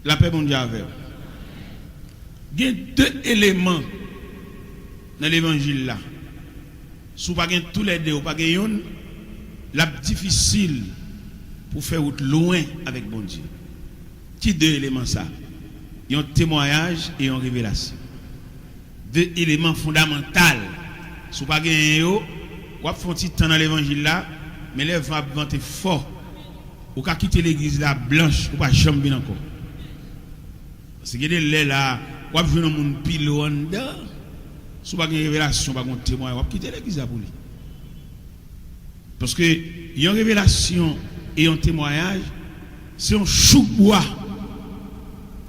La paix mondiale avec. Il y a deux éléments dans l'évangile là. Si vous n'avez pas tous les deux, vous n'avez pas la difficile pour faire route loin avec bon Dieu. Qui deux éléments ça? Il y a un témoignage et une révélation. Deux éléments fondamentaux. Si vous n'avez pas vous avez fait un petit temps dans l'évangile là, mais les vents vont fort. Vous pouvez quitter l'église là blanche, vous ne pouvez jamais bien encore. Parce que les là, vous avez joué dans mon pilo en dedans. Si vous avez une révélation, vous avez un témoin, vous quitter l'église là pour lui. Parce que il y a une révélation et un témoignage, c'est un chou bois.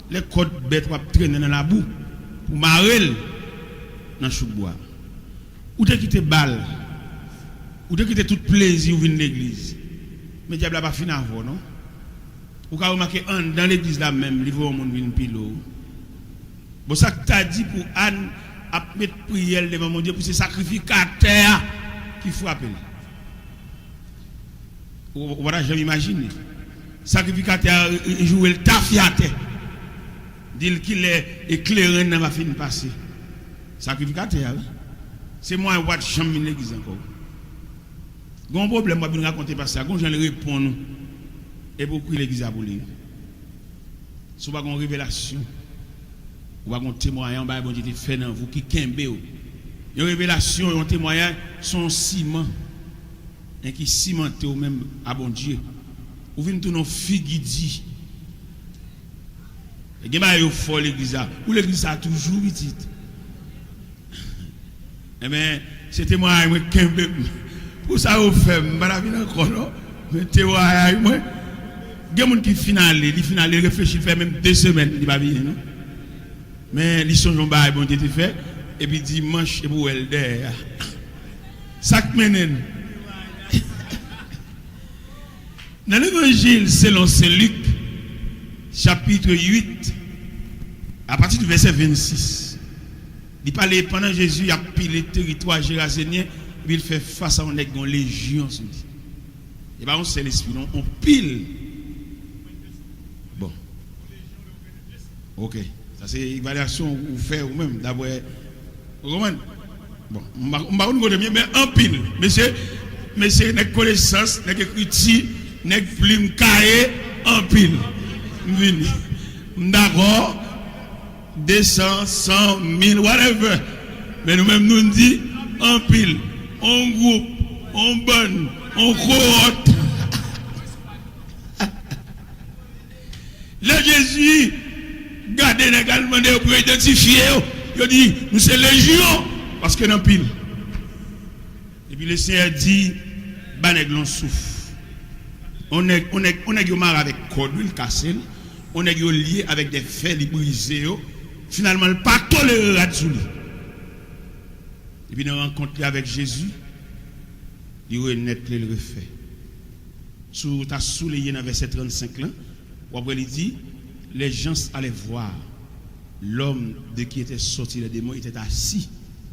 Les côtes bêtes vont traîner dans la boue pour marrer dans le chou bois. Ou de quitter balle, ou de quitter tout plaisir ou venir l'église. Mais le diable n'a pas fini avant, non? Ou quand vous remarquez dans l'église là même, il faut un monde venir pilo. Bon, ça que tu as dit pour Anne, à mettre prière devant mon Dieu pour ce sacrificateur qu'il faut appeler. On va jamais imaginer. Sacrificateur, il joue le tafiate. Dit qu'il est éclairé dans ma fin de passer. Sacrificateur, c'est moi qui vais jamais l'église encore. Il y a un problème, je vais raconter parce que je vais répondre. Et pourquoi l'église a voulu? Si vous avez une révélation, vous avez un témoignage, vous avez fait dans vous qui kembe. Une révélation et un témoignage sont ciment. Et qui cimentent au même à bon Dieu. Vous venez tout nos figuidi. Et il y a fort l'église. Ou l'église a toujours petite. Eh bien, c'est témoignage qui kembe. Pour ça, vous faites, je ne vais pas venir encore, non? Mais témoignage, moi. Il y a des gens qui finale, ils réfléchissent, ils font même 2 semaines, ils ne vont pas venir, non? Mais ils sont en bon Dieu, fait. Et puis dimanche, et vous, elle derrière. Ça qui mène. Dans l'évangile selon Saint Luc, chapitre 8, à partir du verset 26, il parlait pendant Jésus, il a pile le territoire gérasénien, il fait face à une légion. Et bien, on sait l'esprit, on pile. Bon. Ok. Ça, c'est une évaluation que vous faites vous-même. D'abord, bon, on va vous dire, mais en pile. Monsieur, n'est connaissance, n'est écriture, n'est plume cahier, en pile. D'accord. 200, 100, 1000, whatever. Mais nous-mêmes, nous disons, en pile, en groupe, en bonne, en cohorte. Le Jésus, gardez également pour identifier, il dit, nous sommes légion, parce que nous pile. Et puis le Seigneur dit, banèglon souffle. On est marre avec corde, il casse, on est lié avec des fers brisés. Finalement, il pas toléré là-dessus. Et puis nous rencontrons avec Jésus, il renaît le refait. Sous ta souligné dans verset 35 là, il dit, les gens allaient voir l'homme de qui était sorti les démons était assis,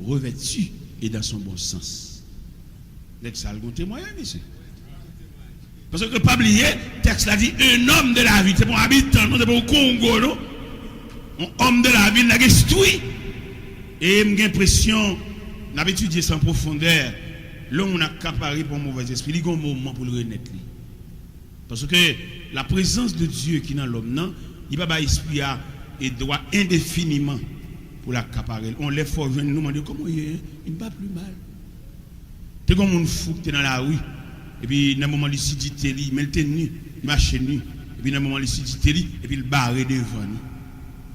revêtu et dans son bon sens. Ça a le témoignage, monsieur. Parce que pas oublier, le texte l'a dit, un homme de la ville, c'est pour un habitant, non, c'est pour un Congo, non? Un homme de la ville, il a instruit. Et j'ai l'impression, on a étudié ça en profondeur, l'homme on a accaparé pour un mauvais esprit, il y a un moment pour le renaître. Parce que la présence de Dieu qui est dans l'homme, non, il va pas esprit et droit indéfiniment pour l'accaparer. On lève fort, je nous demande comment il est, il ne va plus mal. Tu es comme un fou qui est dans la rue. Et puis, dans un moment de lucidité, il met le nu, il marche nu. Et puis, dans un moment de lucidité, et puis il barre devant nous.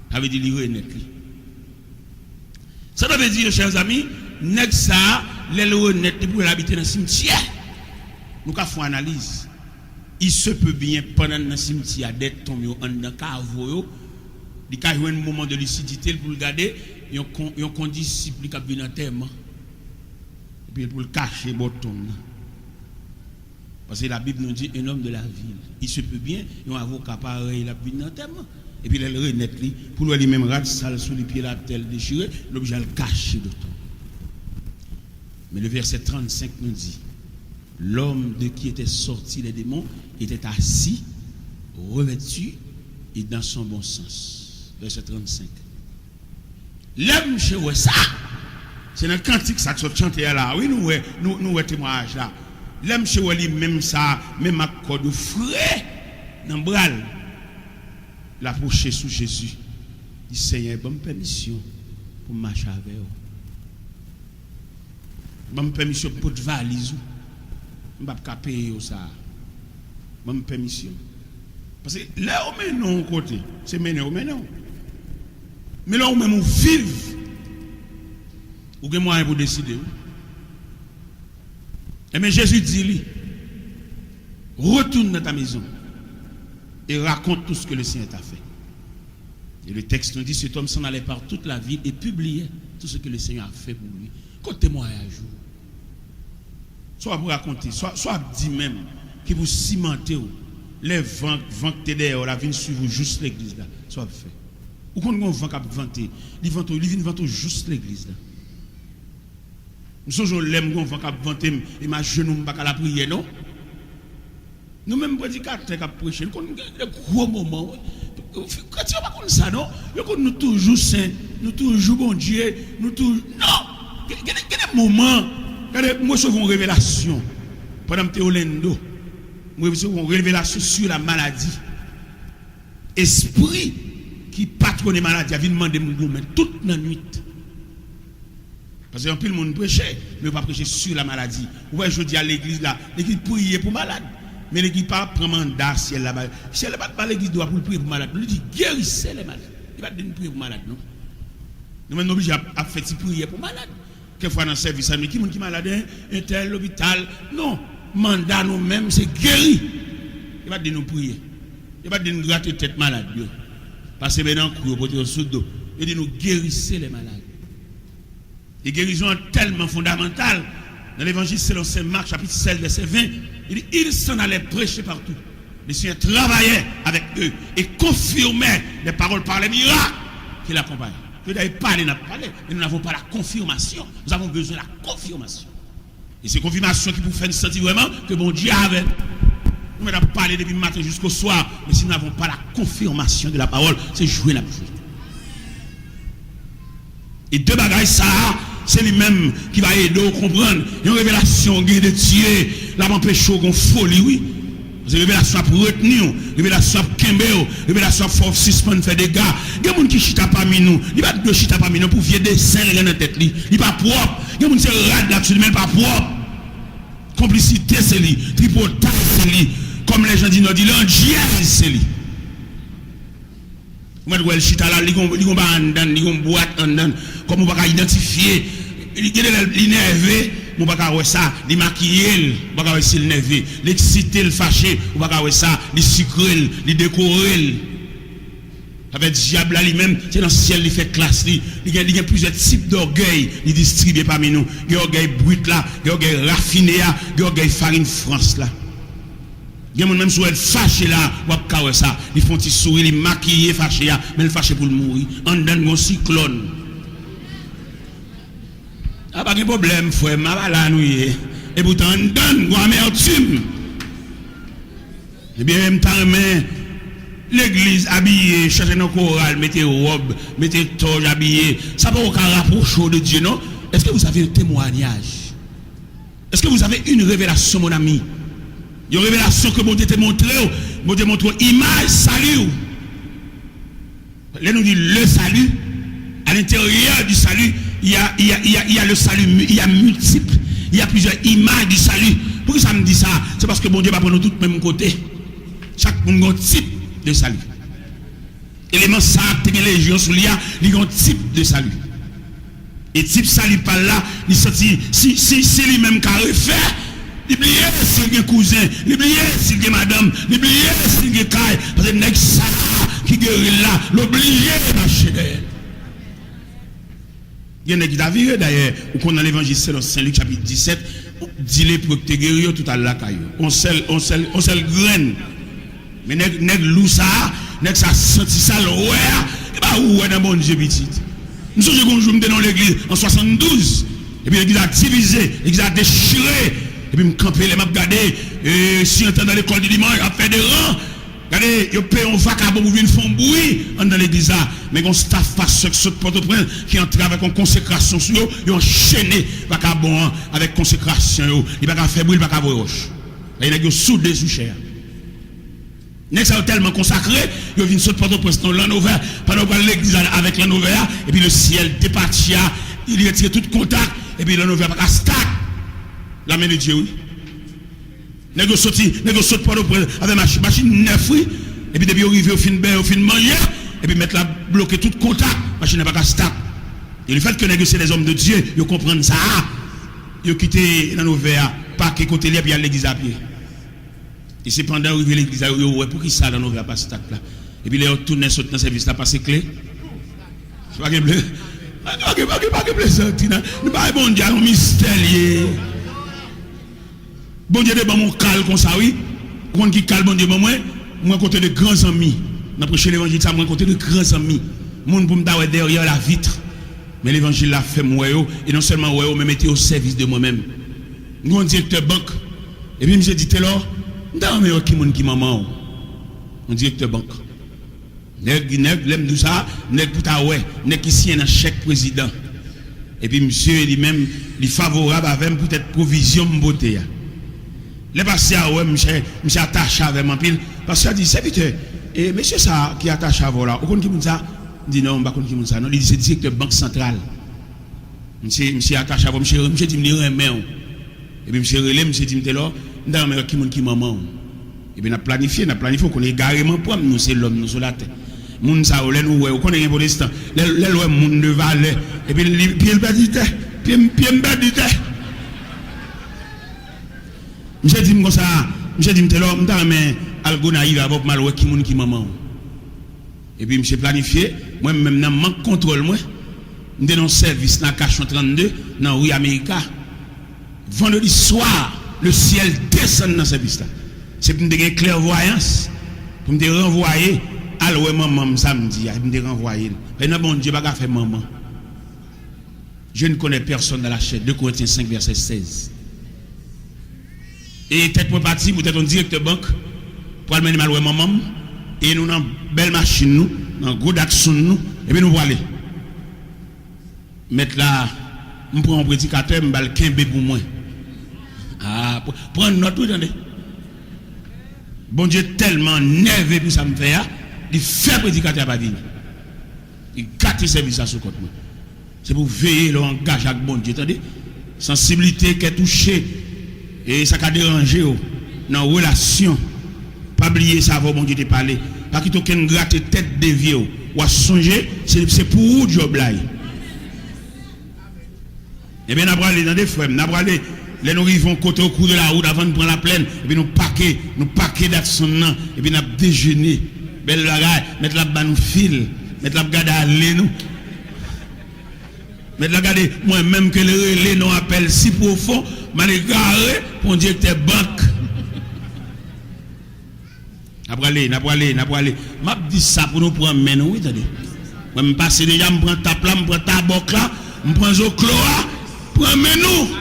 Ça veut dire qu'il est net. Ça veut dire, chers amis, nèg ça, les honnêtes pour habiter dans le cimetière. Nous avons fait une analyse. Il se peut bien, pendant le cimetière, d'être tombé en dans le cave, il y a un moment de lucidité pour le garder, il y a un condisciple qui a bien enterrement. Et puis, pour le cacher, il parce que la Bible nous dit un homme de la ville. Il se peut bien, il y a un avocat pareil, il a bien enterrement. Et puis, il renaît, pour lui-même, rate sale sous les pieds, la telle déchirée, l'objet le caché de tout. Mais le verset 35 nous dit, l'homme de qui était sorti les démons était assis, revêtu et dans son bon sens. Verset 35. L'aime chez vous ça. C'est dans le cantique ça que chanter là. Oui, nous témoignage là. L'aime chez vous même ça, même accord de frais dans le bras. L'approcher sous Jésus. Il Seigneur, bonne permission pour marcher avec vous. Bonne permission pour te valise. Je ne vais pas payer ça. Bonne permission. Parce que là, on met non côté. C'est maintenant, maintenant. Mais là, on met mon vivre. Ou que moyen pour décider. Et mais Jésus dit lui, retourne dans ta maison et raconte tout ce que le Seigneur t'a fait. Et le texte nous dit, cet homme s'en allait par toute la ville et publiait tout ce que le Seigneur a fait pour lui. Quand témoignage, soit vous raconter, soit dit même, qui vous cimentez, les vents que t'es derrière, la vigne suivre juste l'église là, soit fait. Ou quand on vent qui vanter, il vient vanter juste l'église là. Nous sommes l'aime qu'on vent qui vanter et ma genou pas à la prière non. Nous même prédicateurs qui prêcher, nous des gros moments. Quand tu pas comme ça non, nous toujours saints, nous toujours bon Dieu, nous toujours non. Il y a des moments, moi je une révélation pendant que tu es au Lendo. Moi je une révélation sur la maladie. Esprit qui patronne maladie, a vient demander mon toute la nuit. Parce que plus le monde prêchait, mais pas prêcher sur la maladie. Ouais, je dis à l'église là, l'église prier pour malade. Mais l'église pas prend mandat si elle là-bas. Si elle pas l'église doit pour prier pour malade. Il dit guérissez les malades. Il va donner prier pour malade non. Nous sommes obligés à faire prier pour malade. Quelquefois dans le service mais qui est malade un tel l'hôpital non, mandat nous mêmes c'est guéri. Il va donner nous prier. Il va donner nous gratter tête malade yo. Parce que maintenant cour pour dire sous dos. Il dit nous guérissez les malades. Et guérison est tellement fondamentale. Dans l'évangile selon Saint Marc chapitre 16 verset 20, il dit ils s'en allaient prêcher partout. Le Seigneur travaillait avec eux et confirmait les paroles par les miracles qui l'accompagnent. Vous n'avez pas parlé, mais nous n'avons pas la confirmation. Nous avons besoin de la confirmation. Et c'est confirmation qui vous fait nous sentir vraiment que bon Dieu avait. Nous n'avons pas parlé depuis le matin jusqu'au soir, mais si nous n'avons pas la confirmation de la parole, c'est jouer la bouche. Et deux bagailles, ça, c'est lui-même qui va aider à comprendre. Une révélation de Dieu, la m'empêche qu'on folie, oui. C'est révélation pour retenir, révélation pour Kembe, révélation pour suspendre faire des gars. Il y a des gens qui chita parmi nous. Il n'y a pas de chita parmi nous pour vieux dessin dans la tête. Il n'est pas propre. Il y a des gens qui rad là-dessus, mais pas propre. Complicité, c'est lui. Tripotage, c'est lui. Comme les gens disent, nous disent, l'andienne, c'est lui. Moi, je chita là, il y a une boîte en dedans. Comme on va identifier, il y a des énervés. On va pas ça, les maquiller, on va pas essayer le nerveux, l'exciter, le fâcher, on va pas ça, les sucrer, les décorer. Avec diable là lui-même, c'est dans le ciel, il fait classe, il y a plusieurs types d'orgueil, il distribue parmi nous. Il y a orgueil brut là, il y a orgueil raffiné là, il y a orgueil farine France là. Il y a même sur elle fâché là, on va pas ça, ils font petit sourire, ils maquiller fâché là, mais le fâché pour le mourir. En donne un cyclone. Ah, pas de problème, frère, ma là, nous y est. Et pourtant, on donne, on amertume. Et bien, même temps, l'église habillée, chercher nos chorales, mettez robe, mettez toge habillée. Ça peut aucun rapprocher de Dieu, non? Est-ce que vous avez un témoignage? Est-ce que vous avez une révélation, mon ami? Une révélation que bon Dieu t'a montré, bon Dieu montre image, salut. Là, nous dit le salut, à l'intérieur du salut, il y a le salut, il y a multiple, il y a plusieurs images du salut. Pourquoi ça me dit ça? C'est parce que bon Dieu va prendre tous le même côté. Chaque monde a un type de salut. Élément ça, les légions sous l'IA, il y a un type de salut. Et type salut par là, il sortit, si lui-même qui a refait, il oublie s'il y a cousin, il oublie s'il y a madame, il oublie s'il y a caille, parce que il ça qui guérit là, l'obligé de marcher derrière. Il y en a qui d'ailleurs, ou qu'on a l'évangile selon Saint Luc chapitre 17, dis-les pour que tu guéris tout à la caillou. On sait graine. Mais nèg lou ça, nèg ça senti ça l'ouer, et bah ouais dans bon Dieu petit. Nous sommes qu'on joue dans l'église en 72, et puis l'église a divisé, l'église a déchiré, et puis me camper les m'a regarder, et si on était dans l'école du dimanche, a fait des rangs, Regardez, ils payent un vacabon pour venir faire un bruit dans l'église là. Mais on staff pas ceux qui Port-au-Prince qui entrent avec une consécration sur eux, ils ont enchaîné vacabon avec consécration. Ils ne peuvent pas faire bruit, ils ne peuvent pas roche. Il y a des soudés sous chair. Ils sont tellement consacrés, ils viennent sur Port-au-Prince dans l'envers, pendant que l'église avec l'envers, et puis le ciel départit, il retire tout contact, et puis l'envers pas stack. La main de Dieu, oui. Nous sortons Port-au-Prince avec machine neuf, oui. Et puis depuis arrivé au fin de manger, et puis mettre la bloquer tout contact, machine n'a pas qu'à stack. Et le fait que négocier les hommes de Dieu, ils comprennent ça, ils quittent l'envers, pas que côté là, puis à l'église à pied. Et c'est pendant arrivé l'église, ouais, pour qui ça dans nos verres pas stack là. Et puis les retournent sur le service là, passer clé. C'est pas que bleu. Pas que bleu sorti là. Nous pas bon Dieu, un mystère. Bon Dieu de bon mon cal comme ça oui. Quand qui cal bon Dieu bon moi côté de grands amis. N'a prêché l'évangile ça moi côté de grands amis. Monde pour me dawer derrière la vitre. Mais l'évangile l'a fait moi et non seulement moi mais mettez au service de moi-même. Nous on directeur banque. Et puis monsieur dit alors dans mais qui maman on directeur banque nèg l'aime tout ça nèg pour ta ouais nèg qui signe un chèque président et puis monsieur lui-même il favorable avec peut-être provision beauté les passé ouais monsieur attaché avec moi pile parce que dit serviteur et monsieur ça qui attache à voilà on connaît qui ça dit non on pas connaît qui ça non il dit c'est directeur banque centrale monsieur attaché à monsieur dit me remet et puis monsieur relève monsieur dit me là dans mais qui maman et bien on a planifié qu'on est carrément pour nous c'est l'homme nous sur la terre moun ça olé nous on connaît pour l'instant les lois moun de valet et puis il va dire puis me dit monsieur dit comme ça monsieur dit là dans mais algona il va pas mal qui maman et puis monsieur planifié moi même dans manque contrôle moi dans service dans Cachon 32 dans rue America vendredi soir le ciel descend dans ce service-là. C'est pour me donner clairvoyance, pour me renvoyer à l'oué maman samedi, pour me renvoyer. Et non, bon Dieu, pas faire maman. Je ne connais personne dans la chaîne. 2 Corinthiens 5, verset 16. Et peut-être pour partir, peut-être un directeur banque, pour aller à l'oué maman, et nous avons une belle machine, nous, une grosse action, nous, et puis nous allons aller. Mettre là, je prends un prédicateur, je vais le 15 pour moi. Ah, prendre notre tout, attendez. Bon Dieu tellement nerveux pour ça me faire, il fait prédicateur pas venir. Il gâte le service à ce côté. C'est pour veiller l'engagement avec bon Dieu, attendez. Sensibilité qui est touchée et ça a dérangé dans la relation. Pas oublier ça avant bon Dieu te parler. Pas qu'il aucun gratte tête de vieux ou à songer, c'est pour où job là. Eh bien, nous allons dans des frères, nous allons les nous arrivons côté au cours de la route avant de prendre la plaine et puis nous paquer d'action et puis nous déjeuner belle bagaille mettre la bas nous fil mettre la garder aller nous mettre la garder moi même que les relais nous appellent si profond m'aller garé pour directeur banque n'a aller m'a dit ça pour nous prendre mais nous attendez moi me passer déjà me prend ta plan me prend ta boc là me prend zo cloa prend mais nous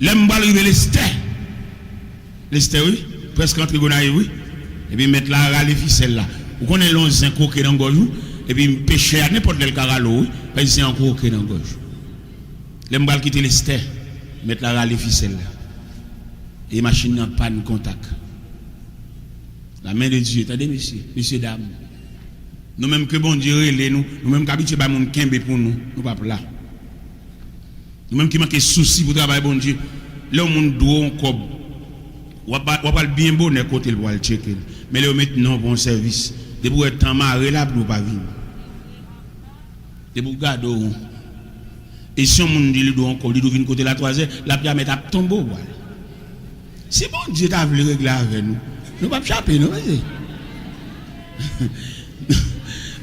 l'aime pas arriver l'esther oui presque entre gonaï oui et puis mettre la râle ficelle là vous connaissez l'onzin coquet dans gorge et puis pêcher à n'importe quel caralo oui parce que c'est un coquet dans gorge l'aime pas quitter l'esther mettre la râle ficelle là et machine en panne contact la main de Dieu attendez monsieur dame nous même que bon Dieu relé nous même qu'habitué ba moun kembe pour nous pas là nous-mêmes qui manquent de soucis pour travailler, bon Dieu, là, on doit encore. On va bien bon côté pour le checker. Mais là, on met non bon service. De pour être temps marré là, pour ne pas vivre. De pour garder. Et si on dit qu'il doit encore, il doit venir côté la 3e, la pierre met à tomber. Si bon Dieu t'a voulu régler avec nous, nous ne pouvons pas échapper, non?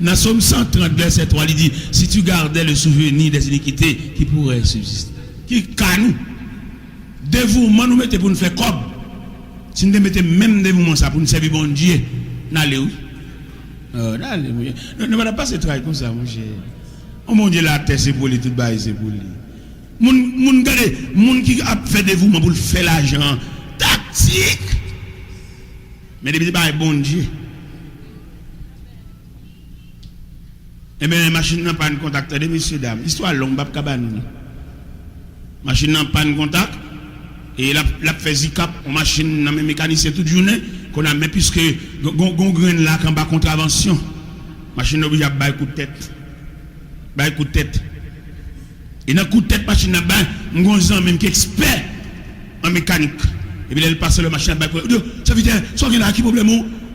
Dans Somme 130, verset 3, il dit, si tu gardais le souvenir des iniquités qui pourraient subsister, qui canou, dévouement nous mettez pour nous faire comme, si nous mettez même dévouement ça pour nous servir bon Dieu, n'allez où? N'allez, ne va pas se travailler comme ça, mon cher. Oh mon Dieu, la terre c'est pour lui, tout bas c'est pour lui. Moun qui a fait dévouement pour faire l'argent, tactique, Mais depuis c'est bon Dieu. Eh bien, machine n'a pas de contact, messieurs, dames. Histoire longue, pas cabane. Machine n'a pas de contact. Et la fait zikap, machine n'a même mécanicien toute journée. Qu'on a mis puisque gon grain là, quand pas contravention. Machine obligée à bailler coup de tête. Bailler coup de tête. Et dans coup de tête, machine n'a pas, un même qui est expert en mécanique. Et puis elle passe le machine à bailler. Ça veut dire, ça vient là, qui problème?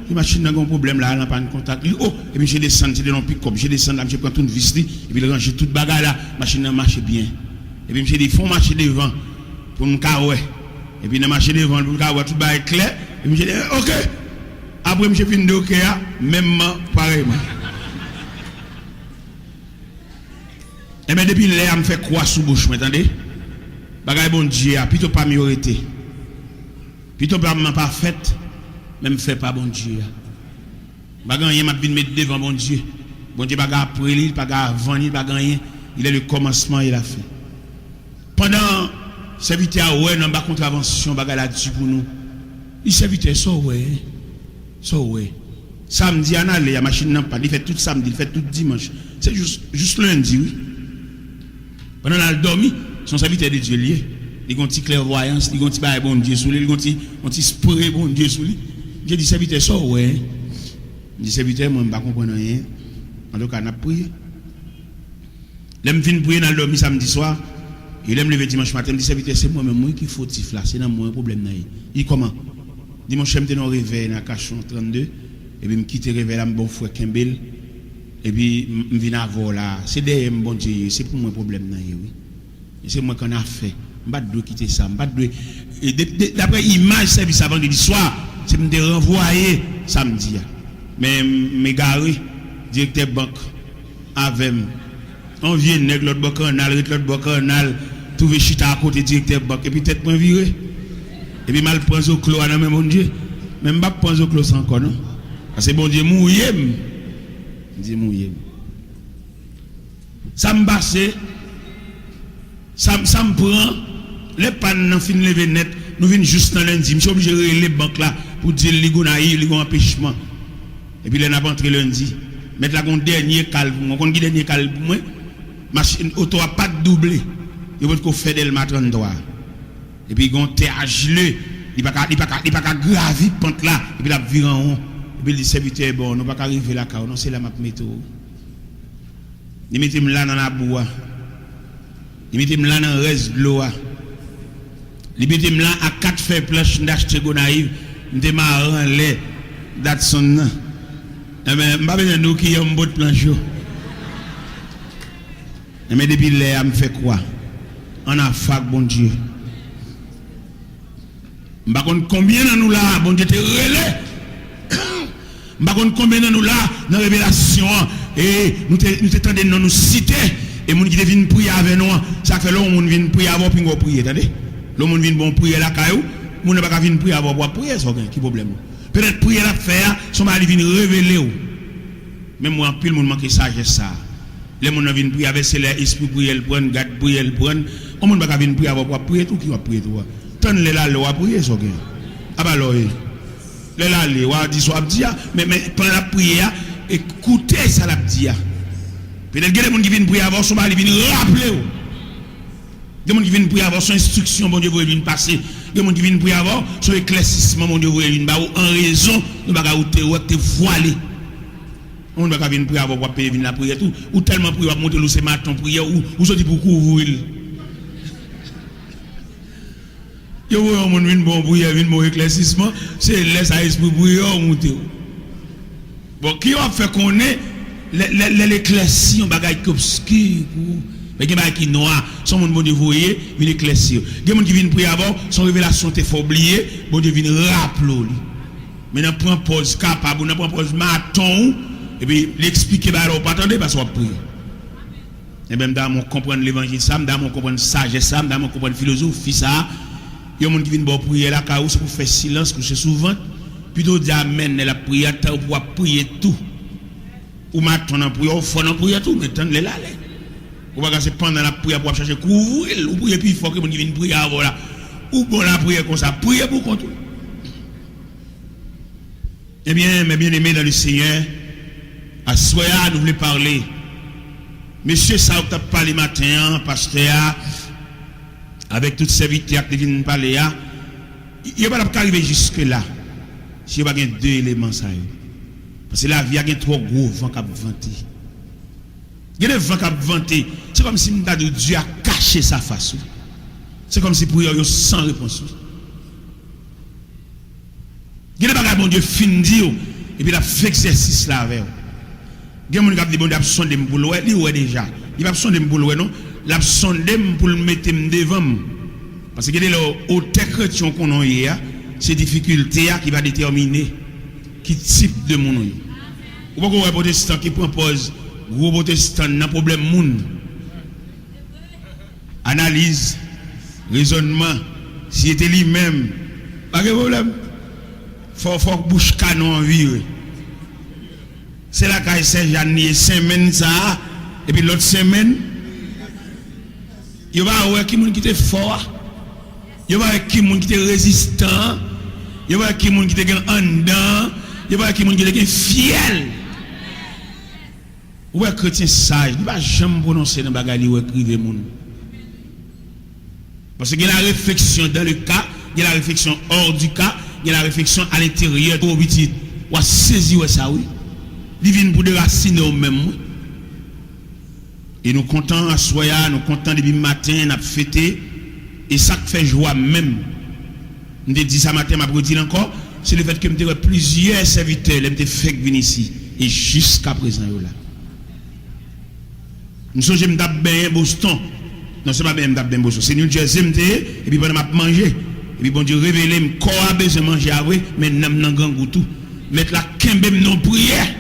La machine n'a pas de problème là, elle n'a pas de contact. Oh, et puis je descends, c'est de non pick-up, je descends là, je prends toute une vis, et puis je range toute bagarre là, la machine marche bien. Et puis je dis, il faut marcher devant pour me carrer. Et puis je marche devant pour me carrer, tout va être clair. Et puis je dis, ok. Après, je finis de ok, même pareillement. Et bien depuis là, je me fais quoi sous bouche, vous entendez? Bagaille bon Dieu, plutôt pas minorité. Plutôt pas parfaite. Même fait pas bon Dieu. Bagaille m'a bien mettre devant bon Dieu. Bon Dieu bagarre après lui, bagarre avant lui, bagarre il est le commencement il a fait. Pendant serviteur ouais dans bas contravention bagarre là dessus pour nous. Il serviteur ça ouais. Ça ouais. Samedi en aller la machine n'a pas, il fait tout samedi, il fait tout dimanche. C'est juste lundi oui. Pendant la dormi, son serviteur de Dieu lié. Il a une petite clairvoyance, il a un petit bail bon Dieu sous lui, il a un petit spray bon Dieu sous lui. J'ai dit serviteur ça ouais. Je dis serviteur moi je ne comprends rien. En tout cas on a prié. L'aime vinn prier dans le samedi soir. Il aime lever dimanche matin, me dit serviteur c'est moi même qui fautif là, c'est dans moi un problème là. Il comment? Dimanche je me réveil dans Cachon 32 et puis me quitter réveil là bon frère Kembel et puis me vinn avoir là, c'est derrière bon Dieu, c'est pour moi un problème là oui. Et c'est moi qu'on a fait. M'pas de quitter ça, m'pas de d'après image service avant de soir, c'est me renvoyer samedi. Mais m'égaré directeur banque avec on vient nèg l'autre banque l'autre banque trouver chita à côté directeur banque et puis tête point viré. Et puis mal prendre au clos dans même bon Dieu. Même pas prendre au clos encore non. Parce que bon Dieu mouillé. Dieu mouillé. Ça me passe ça me prend les pannes nan fin lever net nous venons juste dans lundi je suis obligé de les banques là pour dire les gonaï les empêchement et puis les n'a pas entré lundi mettre la dernier calme on dernier calme pour moi machine auto a pas doublé il faut qu'on fait del matin droit et puis gon terre gelé il pas gravir pente là et puis la vire en haut et puis le serviteur bon on pas arriver là car non c'est la map météo il mettez là dans la boue il mettez là dans reste de l'eau il mettez là à 4 feuilles planches d'acheter gonaïve m'te marrant les Datsun mais m'pas besoin nous qui un beau planche mais depuis là me fait quoi on a fac bon Dieu m'pas combien dans nous là bon Dieu te relais m'pas combien dans nous là dans révélation et nous t'entendons nous citer et moun qui viennent prier avec nous ça fait long moun viennent prier avant puis on prier attendez le monde vient bon prier la caillou moun pas venir prier avant pour prier ça qui problème peut-être prier la faire son mari vient révéler même moi pile monde manque sagesse ça les moun viennent prier avec c'est l'esprit prier le prendre garde prier le prendre on monde pas venir prier avant pour prier tout qui va prier tout tant les là le va prier ça ah bah alors les là les va dire soit dire mais pendant la prière écoutez ça la dire peut-être que les gens qui viennent prier avant son mari viennent rappeler des gens qui viennent prier avant son instruction bon Dieu vous viennent passer des gens qui viennent prier avant son éclaircissement bon Dieu vous viennent en raison de bagarre ou te voilé on ne va pas venir prier avant pour payer la prière tout ou tellement prier va monter le ce matin prière ou sortir pour couvrir yo on monde vient bon prière vient bon éclaircissement c'est laisse à esprit prière monter bon qui va faire connaître l'éclaircissement bagaille obscur mais il y a qui noir, son monde bon Dieu voyez, il éclaircir. Il y a qui viennent prier avant, son révélation te faut oublier, bon Dieu vient rappeler. Maintenant prend pause capable, on prend pause maton et puis l'expliquer ba alors pas attendre parce qu'on prie. Et même dans mon comprendre l'évangile ça, dans mon comprendre sagesse ça, dans mon comprendre philosophie ça, il y a monde qui viennent bon prier là car pour faire silence que c'est souvent plutôt dire amen la prière pour prier tout. Ou maton en prière, faut en prier tout, mais tant les là. Ou pas c'est pendant la prière pour chercher couvrir ou prier puis il faut que mon vienne prier avant là ou bon la prière comme ça prier pour contre Eh bien, mes bien-aimés dans le Seigneur, à Soya, nous voulons parler. Monsieur, ça, vous avez parlé matin, pasteur, avec toutes ces serviteurs qui viennent parler, il n'y a pas d'arriver jusque-là. Si il n'y a pas deux éléments, ça. Parce que la vie a trop gros vent qui a vanté. Il y a des vents qui a vanté. C'est comme si Dieu a caché sa face. C'est comme si pour eux, sans réponse. Il y a des bagages, bon Dieu, fin dire, et puis il a fait exercice là avec. Il y a des gens qui disent, bon Dieu, il a sondé pour le ouais déjà. Il a sondé pour le non. Il a sondé pour le mettre devant. Parce que le haute chrétien qu'on a hier, c'est difficulté qui va déterminer qui type de monde. Ou pas qu'on protestant qui propose gros protestant dans problème monde. Analyse, raisonnement, si était lui-même, pas de problème. Faut bouche canon en vie. C'est la caille Saint-Jean, semaine ça, et puis l'autre semaine, il va y avoir qui est fort, il va y avoir qui est résistant, il va y avoir qui est en dedans, il va y avoir qui est fiel. Ou est chrétien sage, il ne va jamais prononcer dans bagali ou écrire moun. Parce qu'il y a la réflexion dans le cas, il y a la réflexion hors du cas, il y a la réflexion à l'intérieur pour petit ou à saisir ça oui. Divine pour déraciner au même. Et nous comptons à soya, nous comptons depuis matin, nous avons fêté et ça fait joie même. Nous avons dit ça matin, m'a redit encore, c'est le fait que nous avons plusieurs serviteurs, nous avons fait venir ici et jusqu'à présent là. Nous sommes bien Boston. Non, c'est pas bien Boston, c'est New Jersey et puis pendant m'a manger. Et puis bon Dieu révélé me corps a besoin manger avec mais n'a grand goût tout. Mettre la kembe non prière.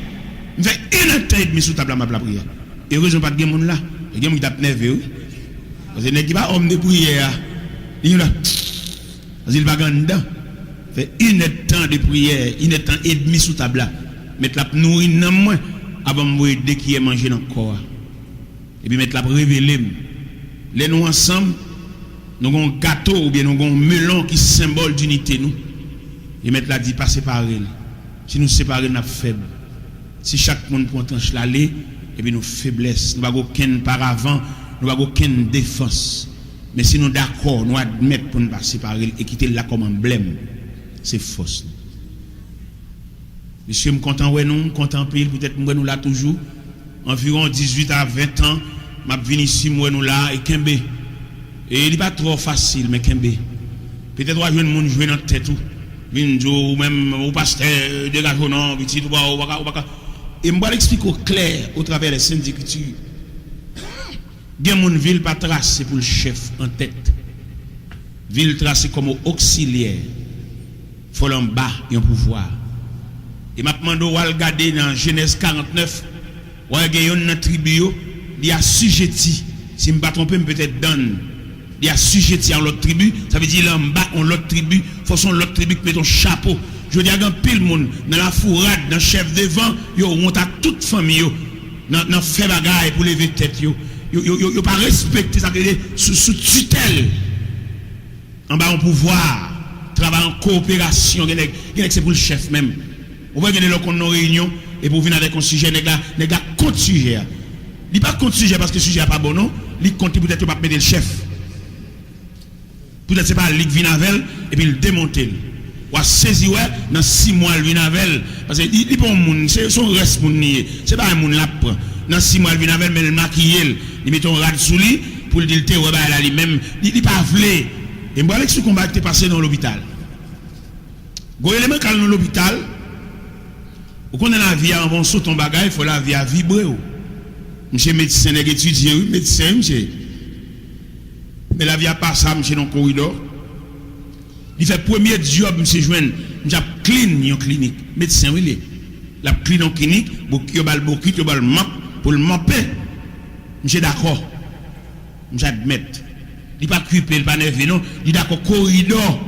Me fait une tête mais sous table ma prière. Et heureusement pas de monde là. Il y a monde qui tape nerveux. Parce que n'est pas homme de prière. Il là. Parce qu'il va dedans. Fait une temps de prière, une temps et demi sous table là. Mettre la nourrir dans moi avant me dès qu'il est manger dans le corps. Et puis mettre la révéler. Les nous ensemble nous avons un gâteau ou bien nous avons un melon qui symbole d'unité nous. Et mettre la dit pas séparer. Si nous séparer nous faible. Si chaque monde prend tranche l'aller et puis nous faiblesse, nous n'avons aucun paravent, nous n'avons aucune défense. Mais si nous d'accord, nous admettons pour ne pas séparer et quitter là comme emblème, c'est fausse. Monsieur, je suis content, ouais, nous, content pile, peut-être nous là toujours. Environ 18 à 20 ans, je viens ici, moi nous là, et Kembe. Et il n'est pas trop facile, mais Kembe. Peut-être que je vais jouer dans la tête, ou même au pasteur, dégagez non, petit, ou pas. Et je vais l'expliquer clair au travers des Saintes Écritures. Il y a une ville pas tracée pour le chef en tête. Ville tracée comme auxiliaire. Il faut l'en bas et un pouvoir. Et maintenant, on va regarder dans Genèse 49. On va gagner une tribu, il y a assujetti. Si je ne me trompe pas, peut-être donne. Il y a assujetti à l'autre tribu. Ça veut dire en bas, on l'autre tribu. Il faut son l'autre tribu qui met ton chapeau. Je veux dire, il y a un pile monde dans la fourrade, dans le chef devant, on monte à toute famille, dans fait bagaille pour lever tête. Yo pas respecter ça sous tutelle. En bas, on pouvoir travailler en coopération. C'est pour le chef même. On va gagner nos réunions et pour venir avec un sujet, les gars compte sujet. Il pas compte sujet parce que le sujet n'est pas bon, non. Il compte peut-être pas mettre le chef. Peut-être c'est pas le vient avec et puis le démonter. Ou à saisir dans 6 mois le vient avec parce que il pas un monde, c'est son reste pour nier. C'est pas un monde là prend. Dans 6 mois le vient avec mais le maquiller, il met un rad sous lui pour le dire ouais bah lui même, il pas vle. Et moi avec ce combat qui est passé dans l'hôpital. Go élément quand dans l'hôpital, ou qu'on a la vie en bon saut ton bagage, il faut la vie à vibrer. Monsieur médecin nèg étudiant, médecin monsieur. Mais la vie a pas ça monsieur dans le corridor. Il fait premier job monsieur joindre, monsieur clean en clinique. Médecin oui il la clean en clinique, il bal bokit, il bal map pour le mapper. Monsieur d'accord. Monsieur admettre. Il pas culpé, il pas nerveux non, il d'accord corridor.